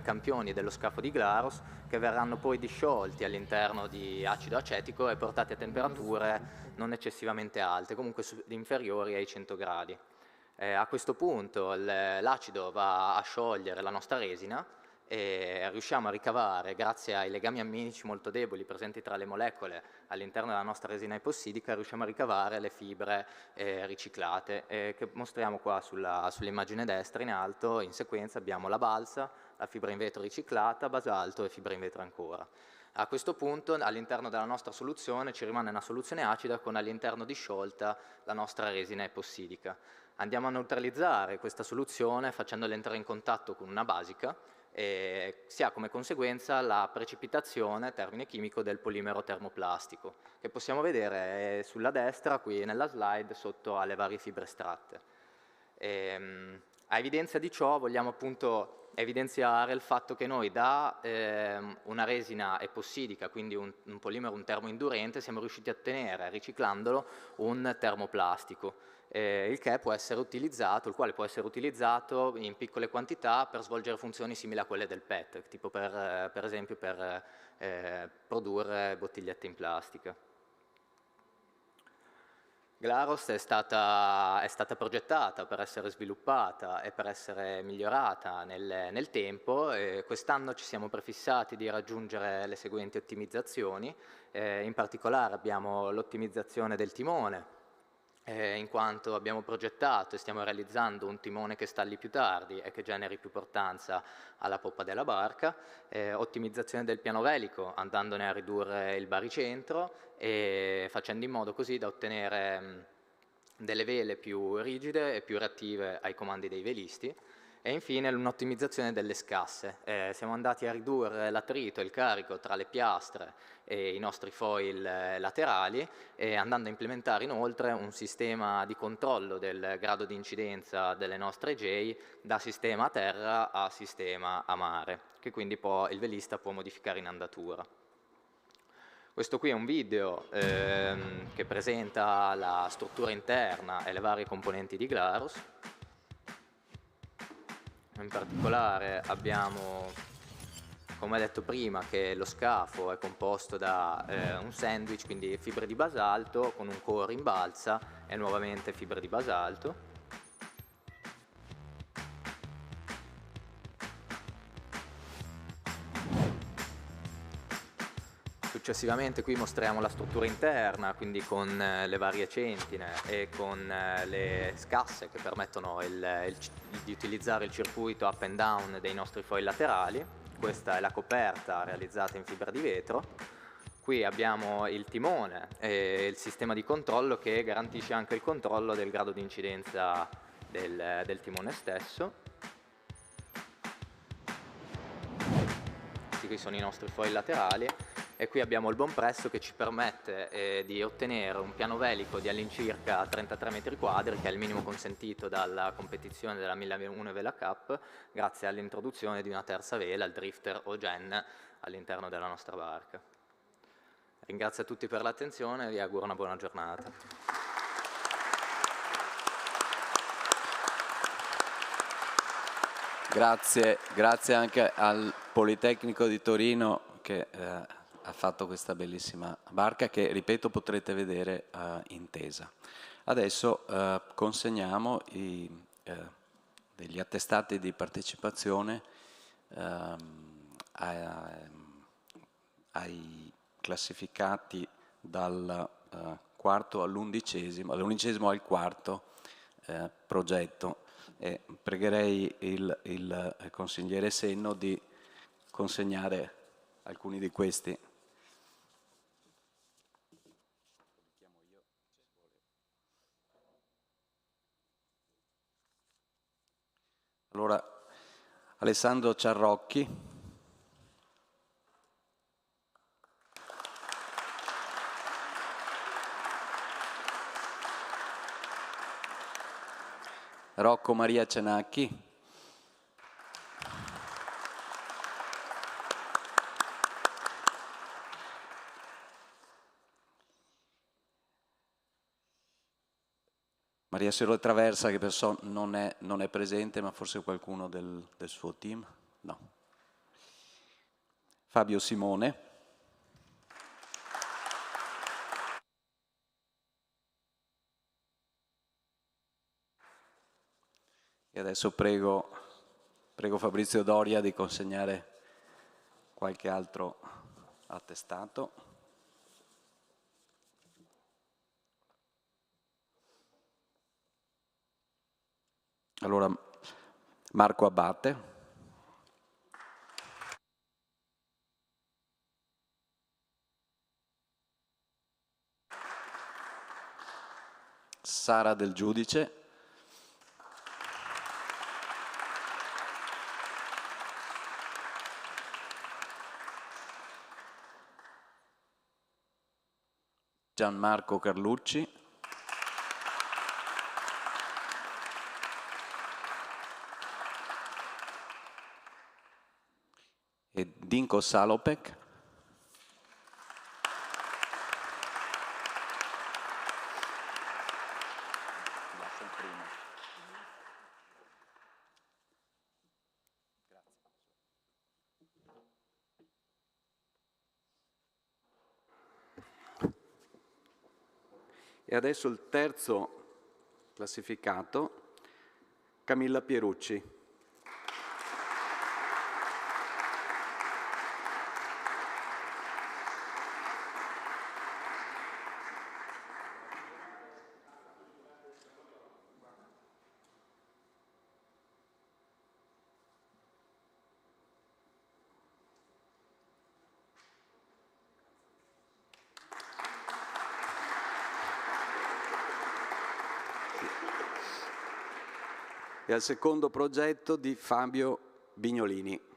Speaker 9: campioni dello scafo di Glaros che verranno poi disciolti all'interno di acido acetico e portati a temperature non eccessivamente alte, comunque inferiori ai 100 gradi. A questo punto l'acido va a sciogliere la nostra resina e riusciamo a ricavare, grazie ai legami amminici molto deboli presenti tra le molecole all'interno della nostra resina epossidica, riusciamo a ricavare le fibre riciclate che mostriamo qua sull'immagine destra in alto. In sequenza abbiamo la balsa, la fibra in vetro riciclata, basalto e fibra in vetro ancora. A questo punto all'interno della nostra soluzione ci rimane una soluzione acida con all'interno disciolta la nostra resina epossidica. Andiamo a neutralizzare questa soluzione facendola entrare in contatto con una basica e si ha come conseguenza la precipitazione, termine chimico, del polimero termoplastico, che possiamo vedere sulla destra, qui nella slide, sotto alle varie fibre estratte. A evidenza di ciò vogliamo appunto evidenziare il fatto che noi da una resina epossidica, quindi un polimero, un termoindurente, siamo riusciti a ottenere, riciclandolo, un termoplastico. Il quale può essere utilizzato in piccole quantità per svolgere funzioni simili a quelle del PET, tipo per esempio per produrre bottigliette in plastica. Glaros è stata progettata per essere sviluppata e per essere migliorata nel tempo. Quest'anno ci siamo prefissati di raggiungere le seguenti ottimizzazioni. In particolare abbiamo l'ottimizzazione del timone, in quanto abbiamo progettato e stiamo realizzando un timone che stalli più tardi e che generi più portanza alla poppa della barca, ottimizzazione del piano velico andandone a ridurre il baricentro e facendo in modo così da ottenere delle vele più rigide e più reattive ai comandi dei velisti. E infine un'ottimizzazione delle scasse. Siamo andati a ridurre l'attrito e il carico tra le piastre e i nostri foil laterali e andando a implementare inoltre un sistema di controllo del grado di incidenza delle nostre J da sistema a terra a sistema a mare, che quindi il velista può modificare in andatura. Questo qui è un video che presenta la struttura interna e le varie componenti di Glaros. In particolare abbiamo, come detto prima, che lo scafo è composto da un sandwich, quindi fibre di basalto con un core in balsa e nuovamente fibre di basalto. Successivamente qui mostriamo la struttura interna, quindi con le varie centine e con le scasse che permettono di utilizzare il circuito up and down dei nostri foil laterali. Questa è la coperta realizzata in fibra di vetro. Qui abbiamo il timone e il sistema di controllo che garantisce anche il controllo del grado di incidenza del timone stesso. Questi qui sono i nostri foil laterali e qui abbiamo il bompresso che ci permette di ottenere un piano velico di all'incirca 33 metri quadri, che è il minimo consentito dalla competizione della 1001 Vela Cup, grazie all'introduzione di una terza vela, il drifter o gen, all'interno della nostra barca. Ringrazio a tutti per l'attenzione e vi auguro una buona giornata.
Speaker 1: Grazie anche al Politecnico di Torino che ha fatto questa bellissima barca che, ripeto, potrete vedere in Tesa. Adesso consegniamo degli attestati di partecipazione ai classificati dal quarto all'undicesimo al quarto progetto. E pregherei il consigliere Senno di consegnare alcuni di questi. Allora, Alessandro Ciarrocchi. Rocco Maria Cenacchi. Maria Sero Traversa, che non è presente, ma forse qualcuno del suo team? No. Fabio Simone. E adesso prego Fabrizio Doria di consegnare qualche altro attestato. Allora, Marco Abate. Sara Del Giudice. Gianmarco Carlucci. E Dinko Salopek. E adesso il terzo classificato, Camilla Pierucci. E al secondo progetto di Fabio Bignolini.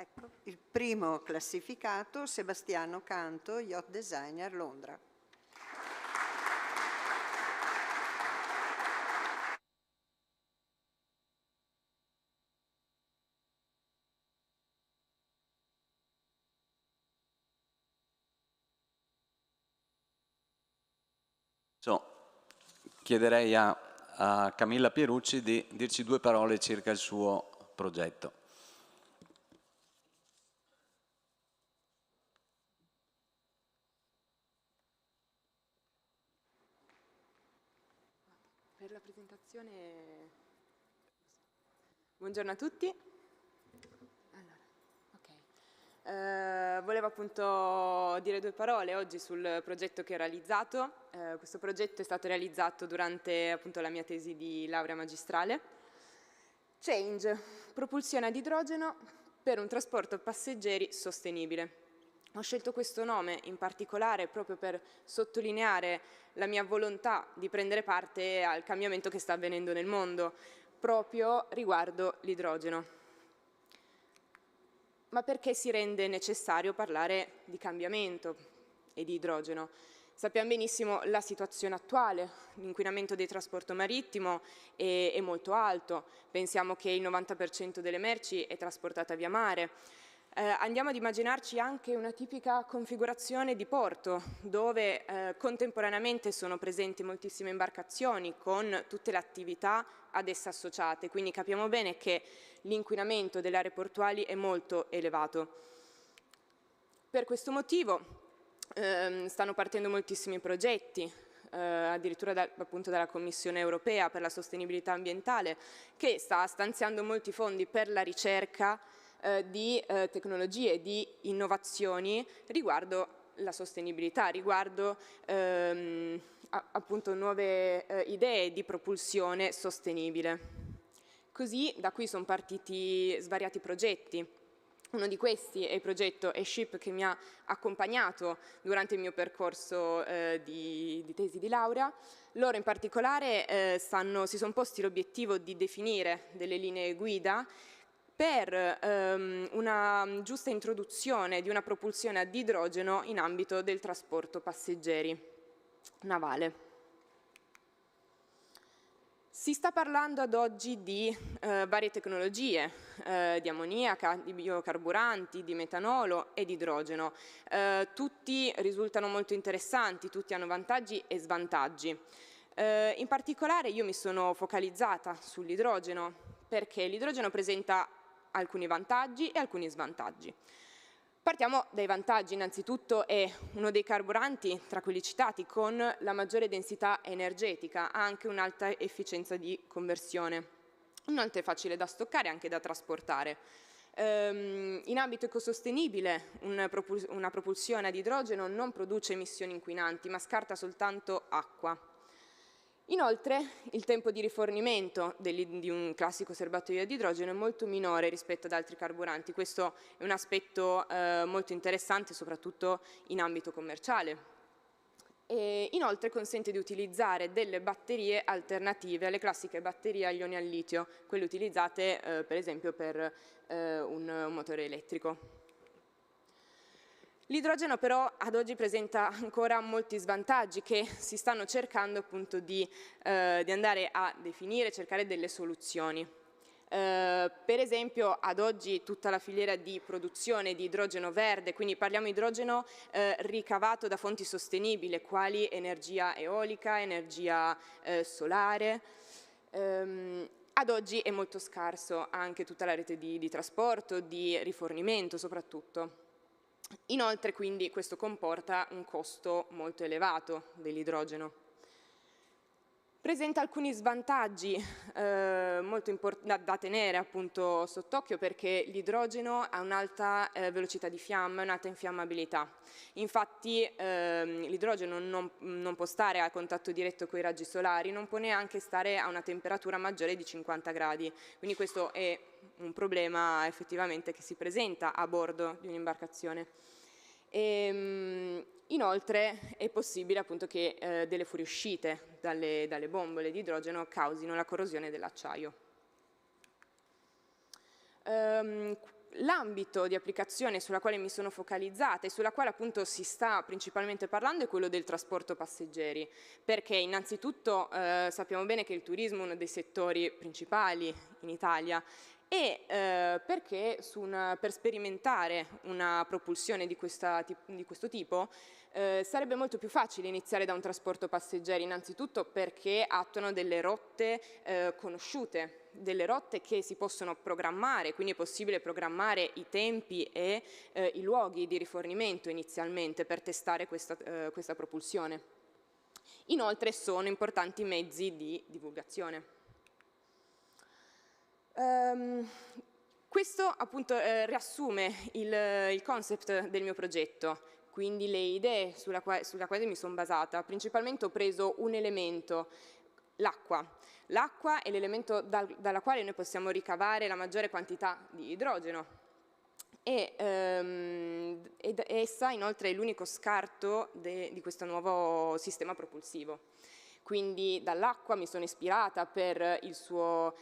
Speaker 4: Ecco, il primo classificato, Sebastiano Canto, Yacht Designer, Londra.
Speaker 1: Chiederei a Camilla Pierucci di dirci due parole circa il suo progetto.
Speaker 10: per la presentazione. Buongiorno a tutti. Volevo appunto dire due parole oggi sul progetto che ho realizzato. Questo progetto è stato realizzato durante appunto la mia tesi di laurea magistrale. Change, propulsione ad idrogeno per un trasporto passeggeri sostenibile. Ho scelto questo nome in particolare proprio per sottolineare la mia volontà di prendere parte al cambiamento che sta avvenendo nel mondo, proprio riguardo l'idrogeno. Ma perché si rende necessario parlare di cambiamento e di idrogeno? Sappiamo benissimo la situazione attuale, l'inquinamento del trasporto marittimo è molto alto, pensiamo che il 90% delle merci è trasportata via mare. Andiamo ad immaginarci anche una tipica configurazione di porto, dove contemporaneamente sono presenti moltissime imbarcazioni con tutte le attività ad esse associate, quindi capiamo bene che l'inquinamento delle aree portuali è molto elevato. Per questo motivo stanno partendo moltissimi progetti, addirittura appunto dalla Commissione Europea per la sostenibilità ambientale, che sta stanziando molti fondi per la ricerca di tecnologie, di innovazioni riguardo la sostenibilità, riguardo appunto nuove idee di propulsione sostenibile. Così da qui sono partiti svariati progetti. Uno di questi è il progetto eShip che mi ha accompagnato durante il mio percorso di tesi di laurea. Loro in particolare si sono posti l'obiettivo di definire delle linee guida per una giusta introduzione di una propulsione ad idrogeno in ambito del trasporto passeggeri navale. Si sta parlando ad oggi di varie tecnologie, di ammoniaca, di biocarburanti, di metanolo e di idrogeno. Tutti risultano molto interessanti, tutti hanno vantaggi e svantaggi. In particolare io mi sono focalizzata sull'idrogeno perché l'idrogeno presenta alcuni vantaggi e alcuni svantaggi. Partiamo dai vantaggi. Innanzitutto è uno dei carburanti, tra quelli citati, con la maggiore densità energetica, ha anche un'alta efficienza di conversione. Inoltre è facile da stoccare e anche da trasportare. In ambito ecosostenibile una propulsione ad idrogeno non produce emissioni inquinanti, ma scarta soltanto acqua. Inoltre il tempo di rifornimento di un classico serbatoio ad idrogeno è molto minore rispetto ad altri carburanti. Questo è un aspetto molto interessante, soprattutto in ambito commerciale. E inoltre consente di utilizzare delle batterie alternative alle classiche batterie agli ioni al litio, quelle utilizzate per esempio per un motore elettrico. L'idrogeno però ad oggi presenta ancora molti svantaggi che si stanno cercando appunto di andare a definire, cercare delle soluzioni. Per esempio ad oggi tutta la filiera di produzione di idrogeno verde, quindi parliamo di idrogeno ricavato da fonti sostenibili, quali energia eolica, energia solare, ad oggi è molto scarso anche tutta la rete di trasporto, di rifornimento soprattutto. Inoltre quindi questo comporta un costo molto elevato dell'idrogeno. Presenta alcuni svantaggi molto da tenere appunto sott'occhio perché l'idrogeno ha un'alta velocità di fiamma e un'alta infiammabilità. Infatti l'idrogeno non può stare a contatto diretto con i raggi solari, non può neanche stare a una temperatura maggiore di 50 gradi. Quindi questo è un problema effettivamente che si presenta a bordo di un'imbarcazione. Inoltre è possibile appunto che delle fuoriuscite dalle bombole di idrogeno causino la corrosione dell'acciaio. L'ambito di applicazione sulla quale mi sono focalizzata e sulla quale appunto si sta principalmente parlando è quello del trasporto passeggeri, perché innanzitutto sappiamo bene che il turismo è uno dei settori principali in Italia e perché per sperimentare una propulsione di questo tipo sarebbe molto più facile iniziare da un trasporto passeggeri, innanzitutto perché attuano delle rotte conosciute, delle rotte che si possono programmare, quindi è possibile programmare i tempi e i luoghi di rifornimento inizialmente per testare questa propulsione. Inoltre sono importanti mezzi di divulgazione. Questo appunto riassume il concept del mio progetto, quindi le idee sulla quale mi sono basata. Principalmente ho preso un elemento, l'acqua. L'acqua è l'elemento dalla quale noi possiamo ricavare la maggiore quantità di idrogeno ed essa inoltre è l'unico scarto di questo nuovo sistema propulsivo. Quindi dall'acqua mi sono ispirata per il suo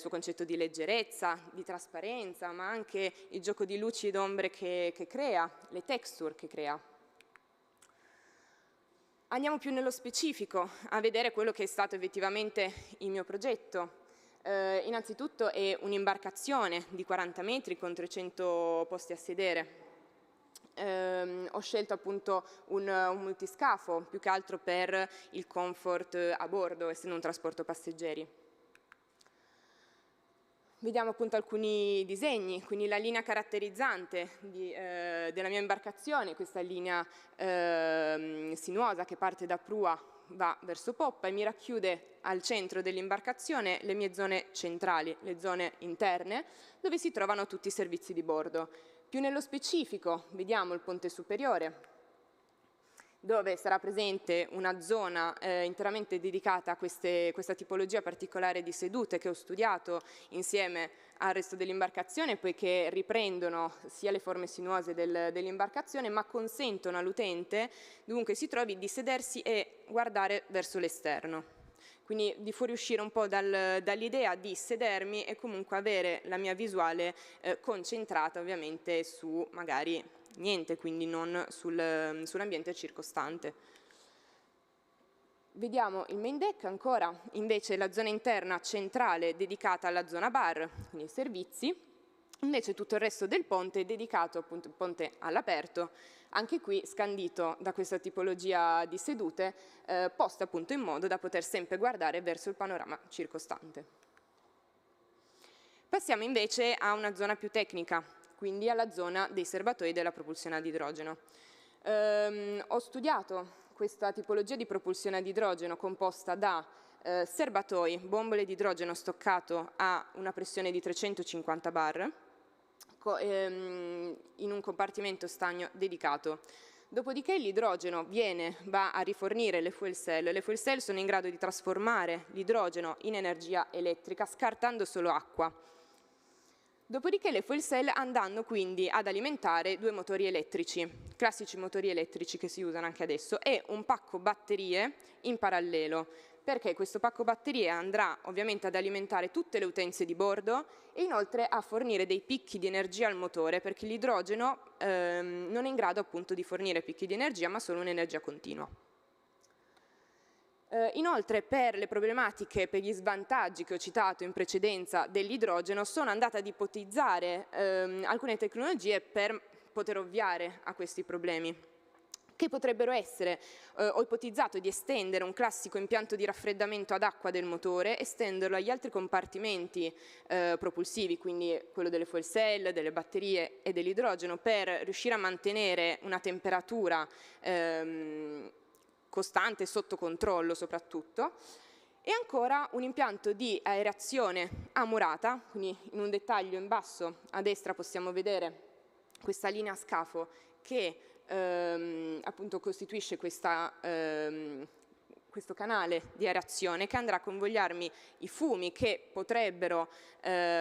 Speaker 10: concetto di leggerezza, di trasparenza, ma anche il gioco di luci ed ombre che crea, le texture che crea. Andiamo più nello specifico a vedere quello che è stato effettivamente il mio progetto. Innanzitutto è un'imbarcazione di 40 metri con 300 posti a sedere. Ho scelto appunto un multiscafo, più che altro per il comfort a bordo, essendo un trasporto passeggeri. Vediamo appunto alcuni disegni, quindi la linea caratterizzante della mia imbarcazione, questa linea sinuosa che parte da prua, va verso poppa e mi racchiude al centro dell'imbarcazione le mie zone centrali, le zone interne, dove si trovano tutti i servizi di bordo. Più nello specifico vediamo il ponte superiore, dove sarà presente una zona interamente dedicata a questa tipologia particolare di sedute che ho studiato insieme al resto dell'imbarcazione, poiché riprendono sia le forme sinuose dell'imbarcazione, ma consentono all'utente, dovunque si trovi, di sedersi e guardare verso l'esterno. Quindi di fuoriuscire un po' dall'idea di sedermi e comunque avere la mia visuale concentrata ovviamente su magari niente, quindi non sull'ambiente circostante. Vediamo il main deck ancora, invece la zona interna centrale dedicata alla zona bar, quindi i servizi, invece tutto il resto del ponte è dedicato appunto il ponte all'aperto, anche qui scandito da questa tipologia di sedute, poste appunto in modo da poter sempre guardare verso il panorama circostante. Passiamo invece a una zona più tecnica, quindi alla zona dei serbatoi della propulsione ad idrogeno. Ho studiato questa tipologia di propulsione ad idrogeno composta da serbatoi, bombole di idrogeno stoccato a una pressione di 350 bar, in un compartimento stagno dedicato. Dopodiché l'idrogeno va a rifornire le fuel cell. Le fuel cell sono in grado di trasformare l'idrogeno in energia elettrica scartando solo acqua. Dopodiché le fuel cell andranno quindi ad alimentare due motori elettrici, classici motori elettrici che si usano anche adesso, e un pacco batterie in parallelo, perché questo pacco batterie andrà ovviamente ad alimentare tutte le utenze di bordo e inoltre a fornire dei picchi di energia al motore, perché l'idrogeno non è in grado appunto di fornire picchi di energia, ma solo un'energia continua. Inoltre, per le problematiche, per gli svantaggi che ho citato in precedenza dell'idrogeno, sono andata ad ipotizzare alcune tecnologie per poter ovviare a questi problemi, che potrebbero essere, ho ipotizzato di estendere un classico impianto di raffreddamento ad acqua del motore, estenderlo agli altri compartimenti propulsivi, quindi quello delle fuel cell, delle batterie e dell'idrogeno, per riuscire a mantenere una temperatura costante, sotto controllo soprattutto, e ancora un impianto di aerazione a murata, quindi in un dettaglio in basso a destra possiamo vedere questa linea scafo che appunto costituisce questo canale di aerazione che andrà a convogliarmi i fumi che potrebbero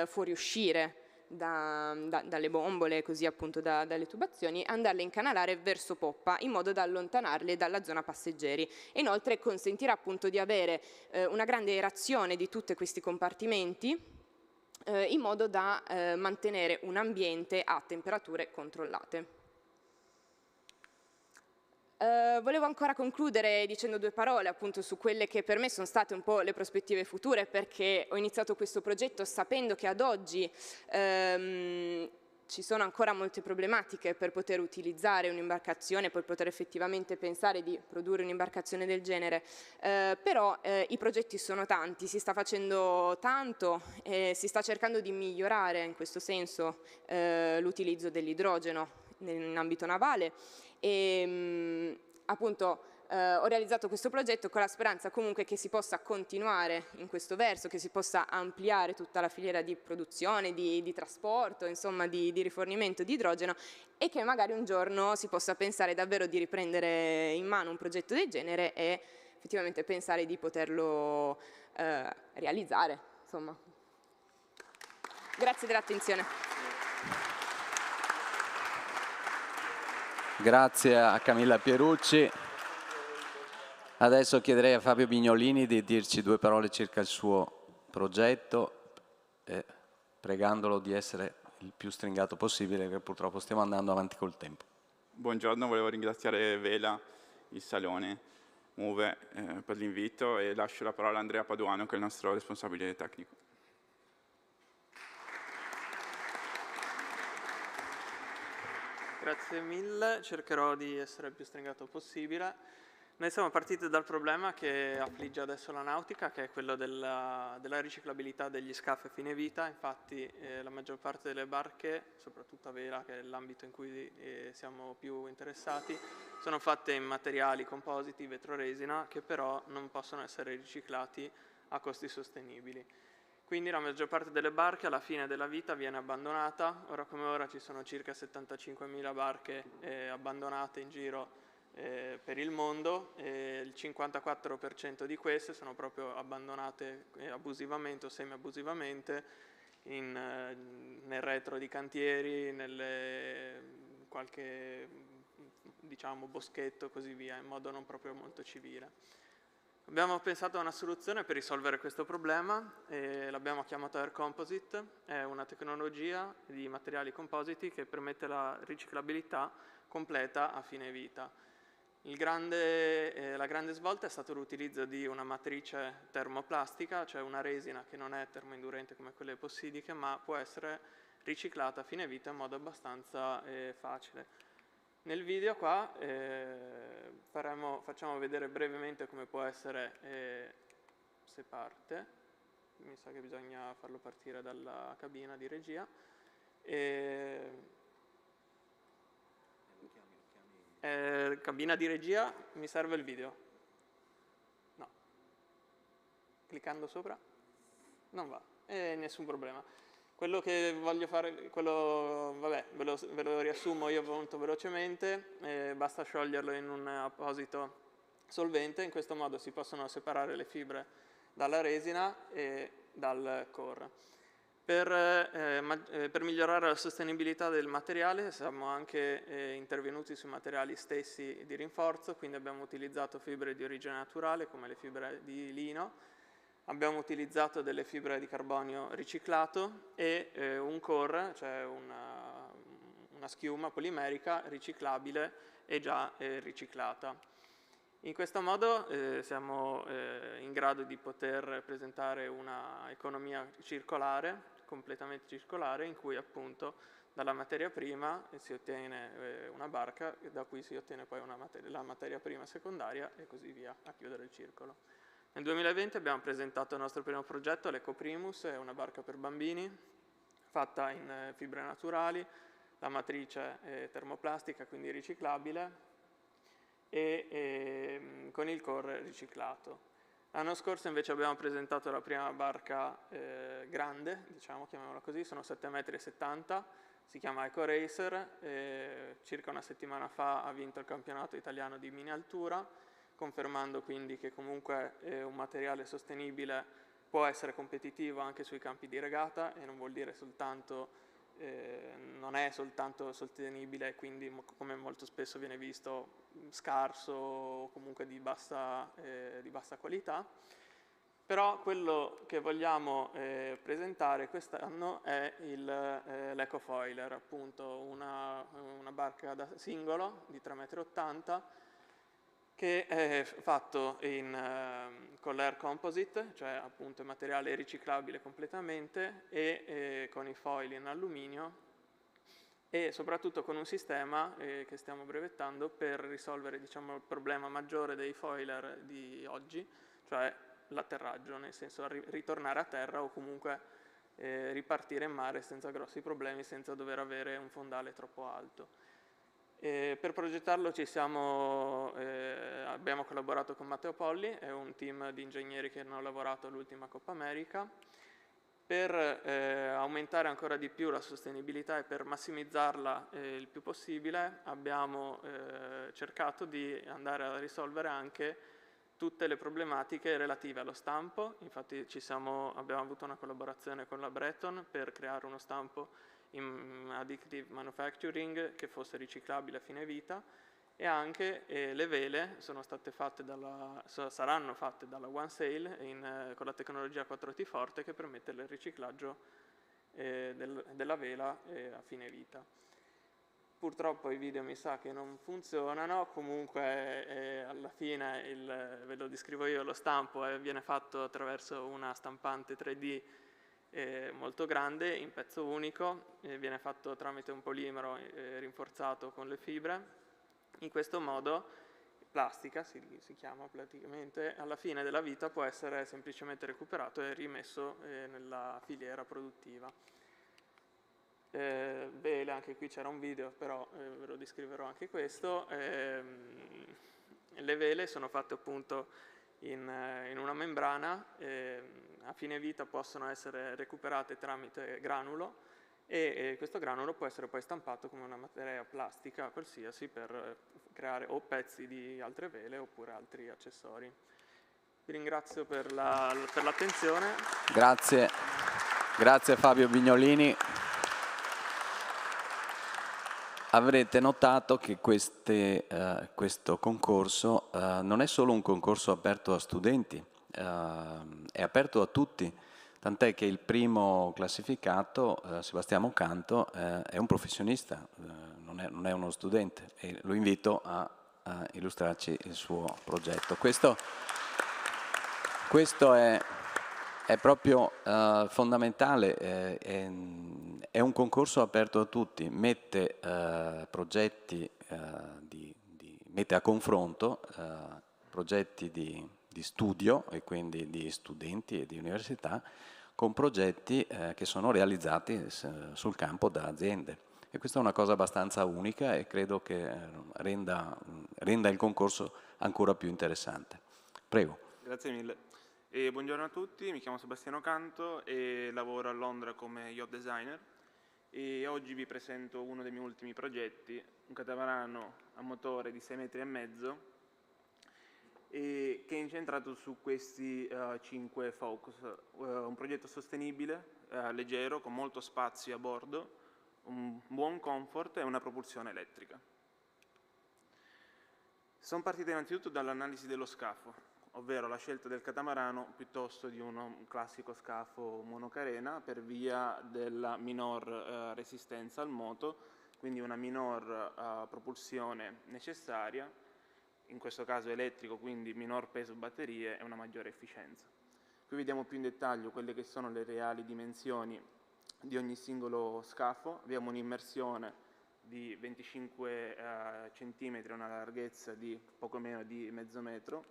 Speaker 10: fuoriuscire dalle bombole, così appunto dalle tubazioni, andarle a incanalare verso poppa in modo da allontanarle dalla zona passeggeri. E inoltre consentirà appunto di avere una grande aerazione di tutti questi compartimenti in modo da mantenere un ambiente a temperature controllate. Volevo ancora concludere dicendo due parole appunto su quelle che per me sono state un po' le prospettive future, perché ho iniziato questo progetto sapendo che ad oggi ci sono ancora molte problematiche per poter utilizzare un'imbarcazione, per poter effettivamente pensare di produrre un'imbarcazione del genere, però i progetti sono tanti, si sta facendo tanto e si sta cercando di migliorare in questo senso l'utilizzo dell'idrogeno in ambito navale. E appunto ho realizzato questo progetto con la speranza comunque che si possa continuare in questo verso, che si possa ampliare tutta la filiera di produzione, di trasporto, insomma di rifornimento di idrogeno, e che magari un giorno si possa pensare davvero di riprendere in mano un progetto del genere e effettivamente pensare di poterlo realizzare. Insomma. Grazie dell'attenzione.
Speaker 1: Grazie a Camilla Pierucci. Adesso chiederei a Fabio Bignolini di dirci 2 parole circa il suo progetto, pregandolo di essere il più stringato possibile, perché purtroppo stiamo andando avanti col tempo.
Speaker 11: Buongiorno, volevo ringraziare Vela, il Salone Move per l'invito, e lascio la parola a Andrea Paduano, che è il nostro responsabile tecnico.
Speaker 12: Grazie mille, cercherò di essere il più stringato possibile. Noi siamo partiti dal problema che affligge adesso la nautica, che è quello della riciclabilità degli scafi a fine vita. Infatti la maggior parte delle barche, soprattutto a vela, che è l'ambito in cui siamo più interessati, sono fatte in materiali compositi, vetroresina, che però non possono essere riciclati a costi sostenibili. Quindi la maggior parte delle barche alla fine della vita viene abbandonata. Ora come ora ci sono circa 75.000 barche abbandonate in giro per il mondo, e il 54% di queste sono proprio abbandonate abusivamente o semi-abusivamente nel retro di cantieri, qualche diciamo boschetto e così via, in modo non proprio molto civile. Abbiamo pensato a una soluzione per risolvere questo problema e l'abbiamo chiamata Air Composite. È una tecnologia di materiali compositi che permette la riciclabilità completa a fine vita. La grande svolta è stato l'utilizzo di una matrice termoplastica, cioè una resina che non è termoindurente come quelle epossidiche, ma può essere riciclata a fine vita in modo abbastanza facile. Nel video qua facciamo vedere brevemente come può essere, se parte, mi sa che bisogna farlo partire dalla cabina di regia. Cabina di regia, mi serve il video? No. Cliccando sopra? Non va, nessun problema. Quello che voglio fare, vabbè, ve lo riassumo io molto velocemente, basta scioglierlo in un apposito solvente, in questo modo si possono separare le fibre dalla resina e dal core. Per migliorare la sostenibilità del materiale siamo anche intervenuti sui materiali stessi di rinforzo, quindi abbiamo utilizzato fibre di origine naturale come le fibre di lino, abbiamo utilizzato delle fibre di carbonio riciclato e un core, cioè una schiuma polimerica riciclabile e già riciclata. In questo modo siamo in grado di poter presentare una economia circolare, completamente circolare, in cui appunto dalla materia prima si ottiene una barca, da cui si ottiene poi la materia prima secondaria e così via, a chiudere il circolo. Nel 2020 abbiamo presentato il nostro primo progetto, l'Ecoprimus, è una barca per bambini fatta in fibre naturali, la matrice è termoplastica, quindi riciclabile, e con il core riciclato. L'anno scorso invece abbiamo presentato la prima barca grande, diciamo, chiamiamola così, sono 7,70 m, si chiama Eco Racer, circa una settimana fa ha vinto il campionato italiano di mini altura, confermando quindi che comunque un materiale sostenibile può essere competitivo anche sui campi di regata e non vuol dire soltanto non è soltanto sostenibile, quindi come molto spesso viene visto scarso o comunque di bassa qualità. Però quello che vogliamo presentare quest'anno è l'Ecofoiler, appunto una barca da singolo di 3,80 m che è fatto con l'Air Composite, cioè appunto il materiale riciclabile completamente, e con i foil in alluminio, e soprattutto con un sistema che stiamo brevettando per risolvere, diciamo, il problema maggiore dei foiler di oggi, cioè l'atterraggio, nel senso ritornare a terra o comunque ripartire in mare senza grossi problemi, senza dover avere un fondale troppo alto. Per progettarlo abbiamo collaborato con Matteo Polli, è un team di ingegneri che hanno lavorato all'ultima Coppa America. Per aumentare ancora di più la sostenibilità e per massimizzarla il più possibile abbiamo cercato di andare a risolvere anche tutte le problematiche relative allo stampo. Infatti abbiamo avuto una collaborazione con la Breton per creare uno stampo in additive manufacturing che fosse riciclabile a fine vita, e anche le vele saranno fatte dalla OneSail con la tecnologia 4T Forte, che permette il riciclaggio della vela a fine vita. Purtroppo i video mi sa che non funzionano, comunque alla fine ve lo descrivo io, lo stampo viene fatto attraverso una stampante 3D molto grande, in pezzo unico, viene fatto tramite un polimero rinforzato con le fibre. In questo modo, plastica si chiama praticamente, alla fine della vita può essere semplicemente recuperato e rimesso nella filiera produttiva. Vele, anche qui c'era un video, però ve lo descriverò anche questo. Le vele sono fatte appunto in una membrana, a fine vita possono essere recuperate tramite granulo, e questo granulo può essere poi stampato come una materia plastica qualsiasi per creare o pezzi di altre vele oppure altri accessori. Vi ringrazio per l'attenzione.
Speaker 1: Grazie Fabio Vignolini. Avrete notato che questo concorso non è solo un concorso aperto a studenti, è aperto a tutti. Tant'è che il primo classificato, Sebastiano Canto, è un professionista, non è uno studente, e lo invito a illustrarci il suo progetto. Questo è proprio fondamentale, è un concorso aperto a tutti, mette mette a confronto progetti di studio, e quindi di studenti e di università, con progetti che sono realizzati sul campo da aziende. E questa è una cosa abbastanza unica e credo che renda il concorso ancora più interessante. Prego.
Speaker 13: Grazie mille. Buongiorno a tutti, mi chiamo Sebastiano Canto e lavoro a Londra come yacht designer, e oggi vi presento uno dei miei ultimi progetti, un catamarano a motore di 6,5 metri, che è incentrato su questi 5 focus. Un progetto sostenibile, leggero, con molto spazio a bordo, un buon comfort e una propulsione elettrica. Sono partito innanzitutto dall'analisi dello scafo, ovvero la scelta del catamarano piuttosto di un classico scafo monocarena per via della minor resistenza al moto, quindi una minor propulsione necessaria, in questo caso elettrico, quindi minor peso batterie e una maggiore efficienza. Qui vediamo più in dettaglio quelle che sono le reali dimensioni di ogni singolo scafo. Abbiamo un'immersione di 25 cm, una larghezza di poco meno di mezzo metro.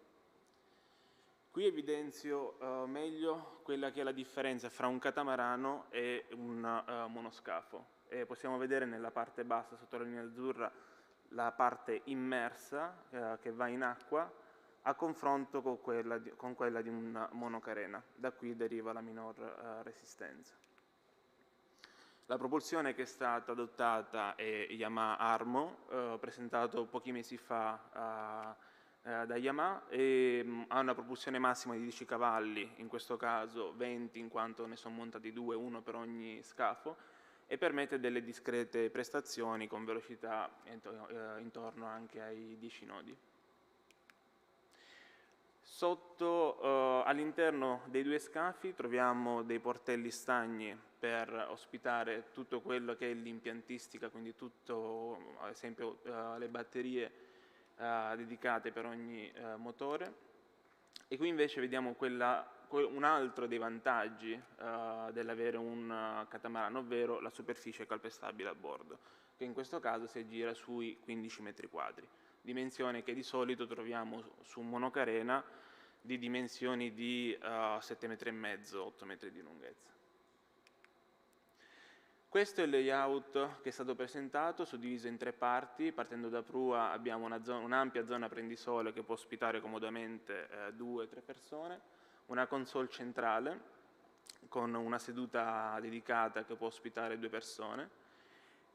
Speaker 13: Qui evidenzio meglio quella che è la differenza fra un catamarano e un monoscafo. Possiamo vedere nella parte bassa, sotto la linea azzurra, la parte immersa che va in acqua a confronto con quella di un monocarena. Da qui deriva la minor resistenza. La propulsione che è stata adottata è Yamaha Armo, presentato pochi mesi fa da Yamaha, e ha una propulsione massima di 10 cavalli, in questo caso 20 in quanto ne sono montati 2, uno per ogni scafo, e permette delle discrete prestazioni con velocità intorno anche ai 10 nodi. All'interno dei due scafi troviamo dei portelli stagni per ospitare tutto quello che è l'impiantistica, quindi tutto, ad esempio le batterie dedicate per ogni motore. E qui invece vediamo un altro dei vantaggi dell'avere un catamarano, ovvero la superficie calpestabile a bordo, che in questo caso si aggira sui 15 metri quadri, dimensione che di solito troviamo su un monocarena di dimensioni di 7,5 metri, 8 metri di lunghezza. Questo è il layout che è stato presentato, suddiviso in 3 parti. Partendo da prua abbiamo un'ampia zona prendisole che può ospitare comodamente 2-3 persone, una console centrale con una seduta dedicata che può ospitare 2 persone,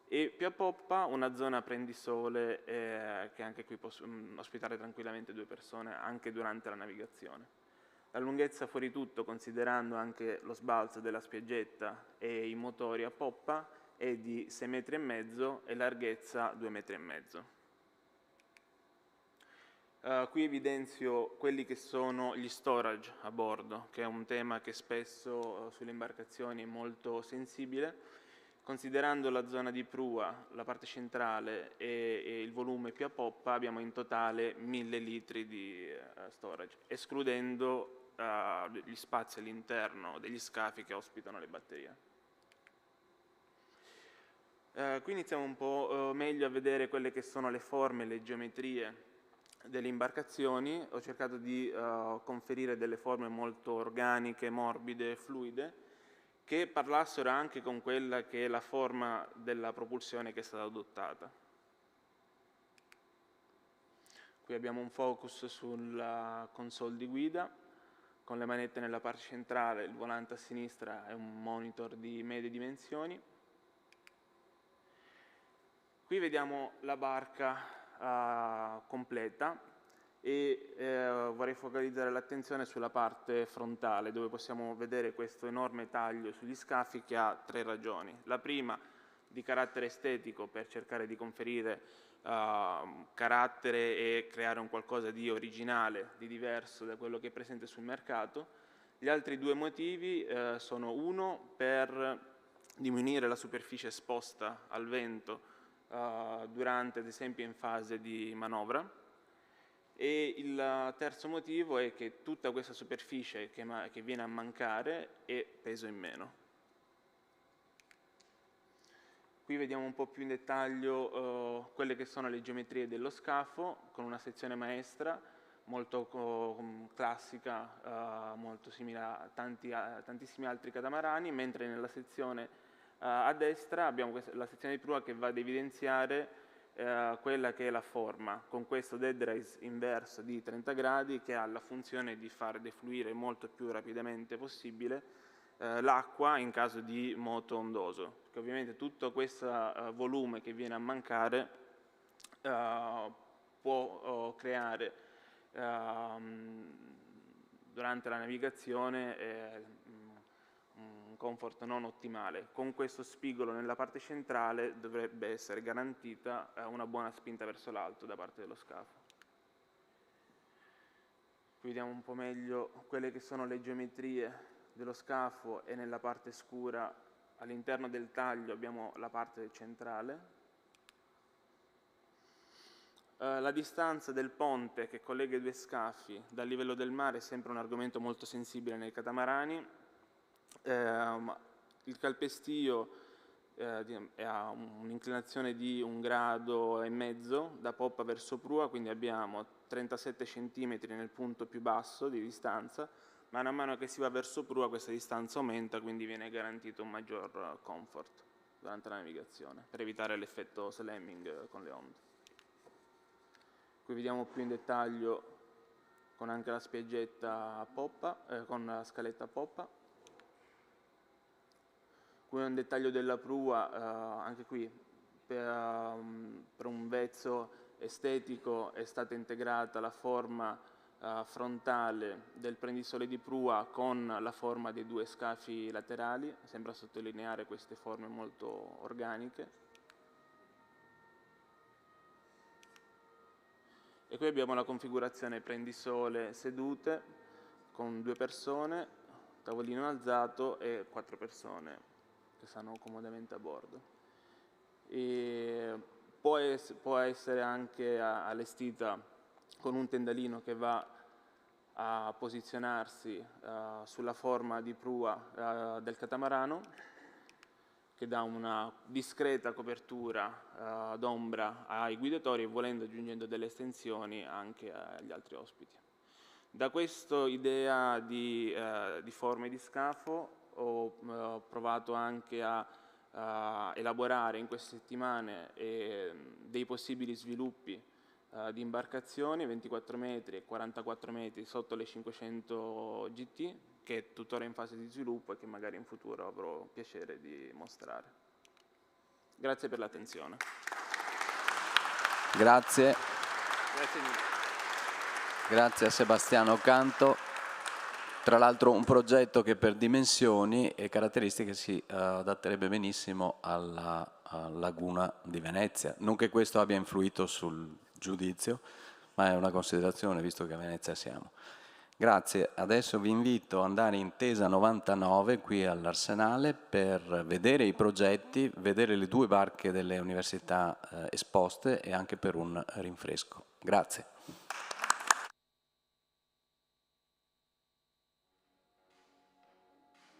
Speaker 13: e più a poppa una zona prendisole che anche qui può ospitare tranquillamente 2 persone anche durante la navigazione. La lunghezza fuori tutto, considerando anche lo sbalzo della spiaggetta e i motori a poppa, è di 6,5 metri e larghezza 2,5 metri. Qui evidenzio quelli che sono gli storage a bordo, che è un tema che spesso sulle imbarcazioni è molto sensibile. Considerando la zona di prua, la parte centrale e il volume più a poppa, abbiamo in totale 1000 litri di storage, escludendo gli spazi all'interno degli scafi che ospitano le batterie. Qui iniziamo un po' meglio a vedere quelle che sono le forme e le geometrie delle imbarcazioni. Ho cercato di conferire delle forme molto organiche, morbide, fluide, che parlassero anche con quella che è la forma della propulsione che è stata adottata. Qui abbiamo un focus sulla console di guida, con le manette nella parte centrale, il volante a sinistra è un monitor di medie dimensioni. Qui vediamo la barca completa e vorrei focalizzare l'attenzione sulla parte frontale, dove possiamo vedere questo enorme taglio sugli scafi che ha 3 ragioni. La prima, di carattere estetico, per cercare di conferire carattere e creare un qualcosa di originale, di diverso da quello che è presente sul mercato. Gli altri 2 motivi sono: uno, per diminuire la superficie esposta al vento durante, ad esempio, in fase di manovra, e il terzo motivo è che tutta questa superficie che viene a mancare è peso in meno. Qui vediamo un po' più in dettaglio quelle che sono le geometrie dello scafo, con una sezione maestra molto classica, molto simile a tantissimi altri catamarani, mentre nella sezione a destra abbiamo la sezione di prua che va ad evidenziare quella che è la forma, con questo dead rise inverso di 30 gradi che ha la funzione di far defluire molto più rapidamente possibile l'acqua in caso di moto ondoso, perché ovviamente tutto questo volume che viene a mancare può creare durante la navigazione un comfort non ottimale. Con questo spigolo nella parte centrale dovrebbe essere garantita una buona spinta verso l'alto da parte dello scafo. Qui vediamo un po' meglio quelle che sono le geometrie dello scafo, e nella parte scura all'interno del taglio abbiamo la parte centrale. La distanza del ponte che collega i 2 scafi dal livello del mare è sempre un argomento molto sensibile nei catamarani. Il calpestio ha un'inclinazione di 1,5 gradi da poppa verso prua, quindi abbiamo 37 cm nel punto più basso di distanza. Man mano che si va verso prua questa distanza aumenta, quindi viene garantito un maggior comfort durante la navigazione, per evitare l'effetto slamming con le onde. Qui vediamo più in dettaglio con anche la spiaggetta a poppa, con la scaletta a poppa. Qui un dettaglio della prua, anche qui per un vezzo estetico è stata integrata la forma frontale del prendisole di prua con la forma dei 2 scafi laterali, sembra sottolineare queste forme molto organiche. E qui abbiamo la configurazione prendisole sedute con 2 persone, tavolino alzato e 4 persone che stanno comodamente a bordo. E può essere anche allestita con un tendalino che va a posizionarsi sulla forma di prua del catamarano, che dà una discreta copertura d'ombra ai guidatori e, volendo, aggiungendo delle estensioni anche agli altri ospiti. Da questa idea di forme di scafo ho provato anche a elaborare in queste settimane dei possibili sviluppi di imbarcazioni 24 metri e 44 metri sotto le 500 GT, che è tuttora in fase di sviluppo e che magari in futuro avrò piacere di mostrare. Grazie per l'attenzione.
Speaker 1: Grazie.
Speaker 13: Grazie mille.
Speaker 1: Grazie a Sebastiano Canto. Tra l'altro un progetto che per dimensioni e caratteristiche si adatterebbe benissimo alla laguna di Venezia. Non che questo abbia influito sul giudizio, ma è una considerazione visto che a Venezia siamo. Grazie, adesso vi invito ad andare in Tesa 99 qui all'Arsenale per vedere i progetti, vedere le 2 barche delle università esposte e anche per un rinfresco. Grazie.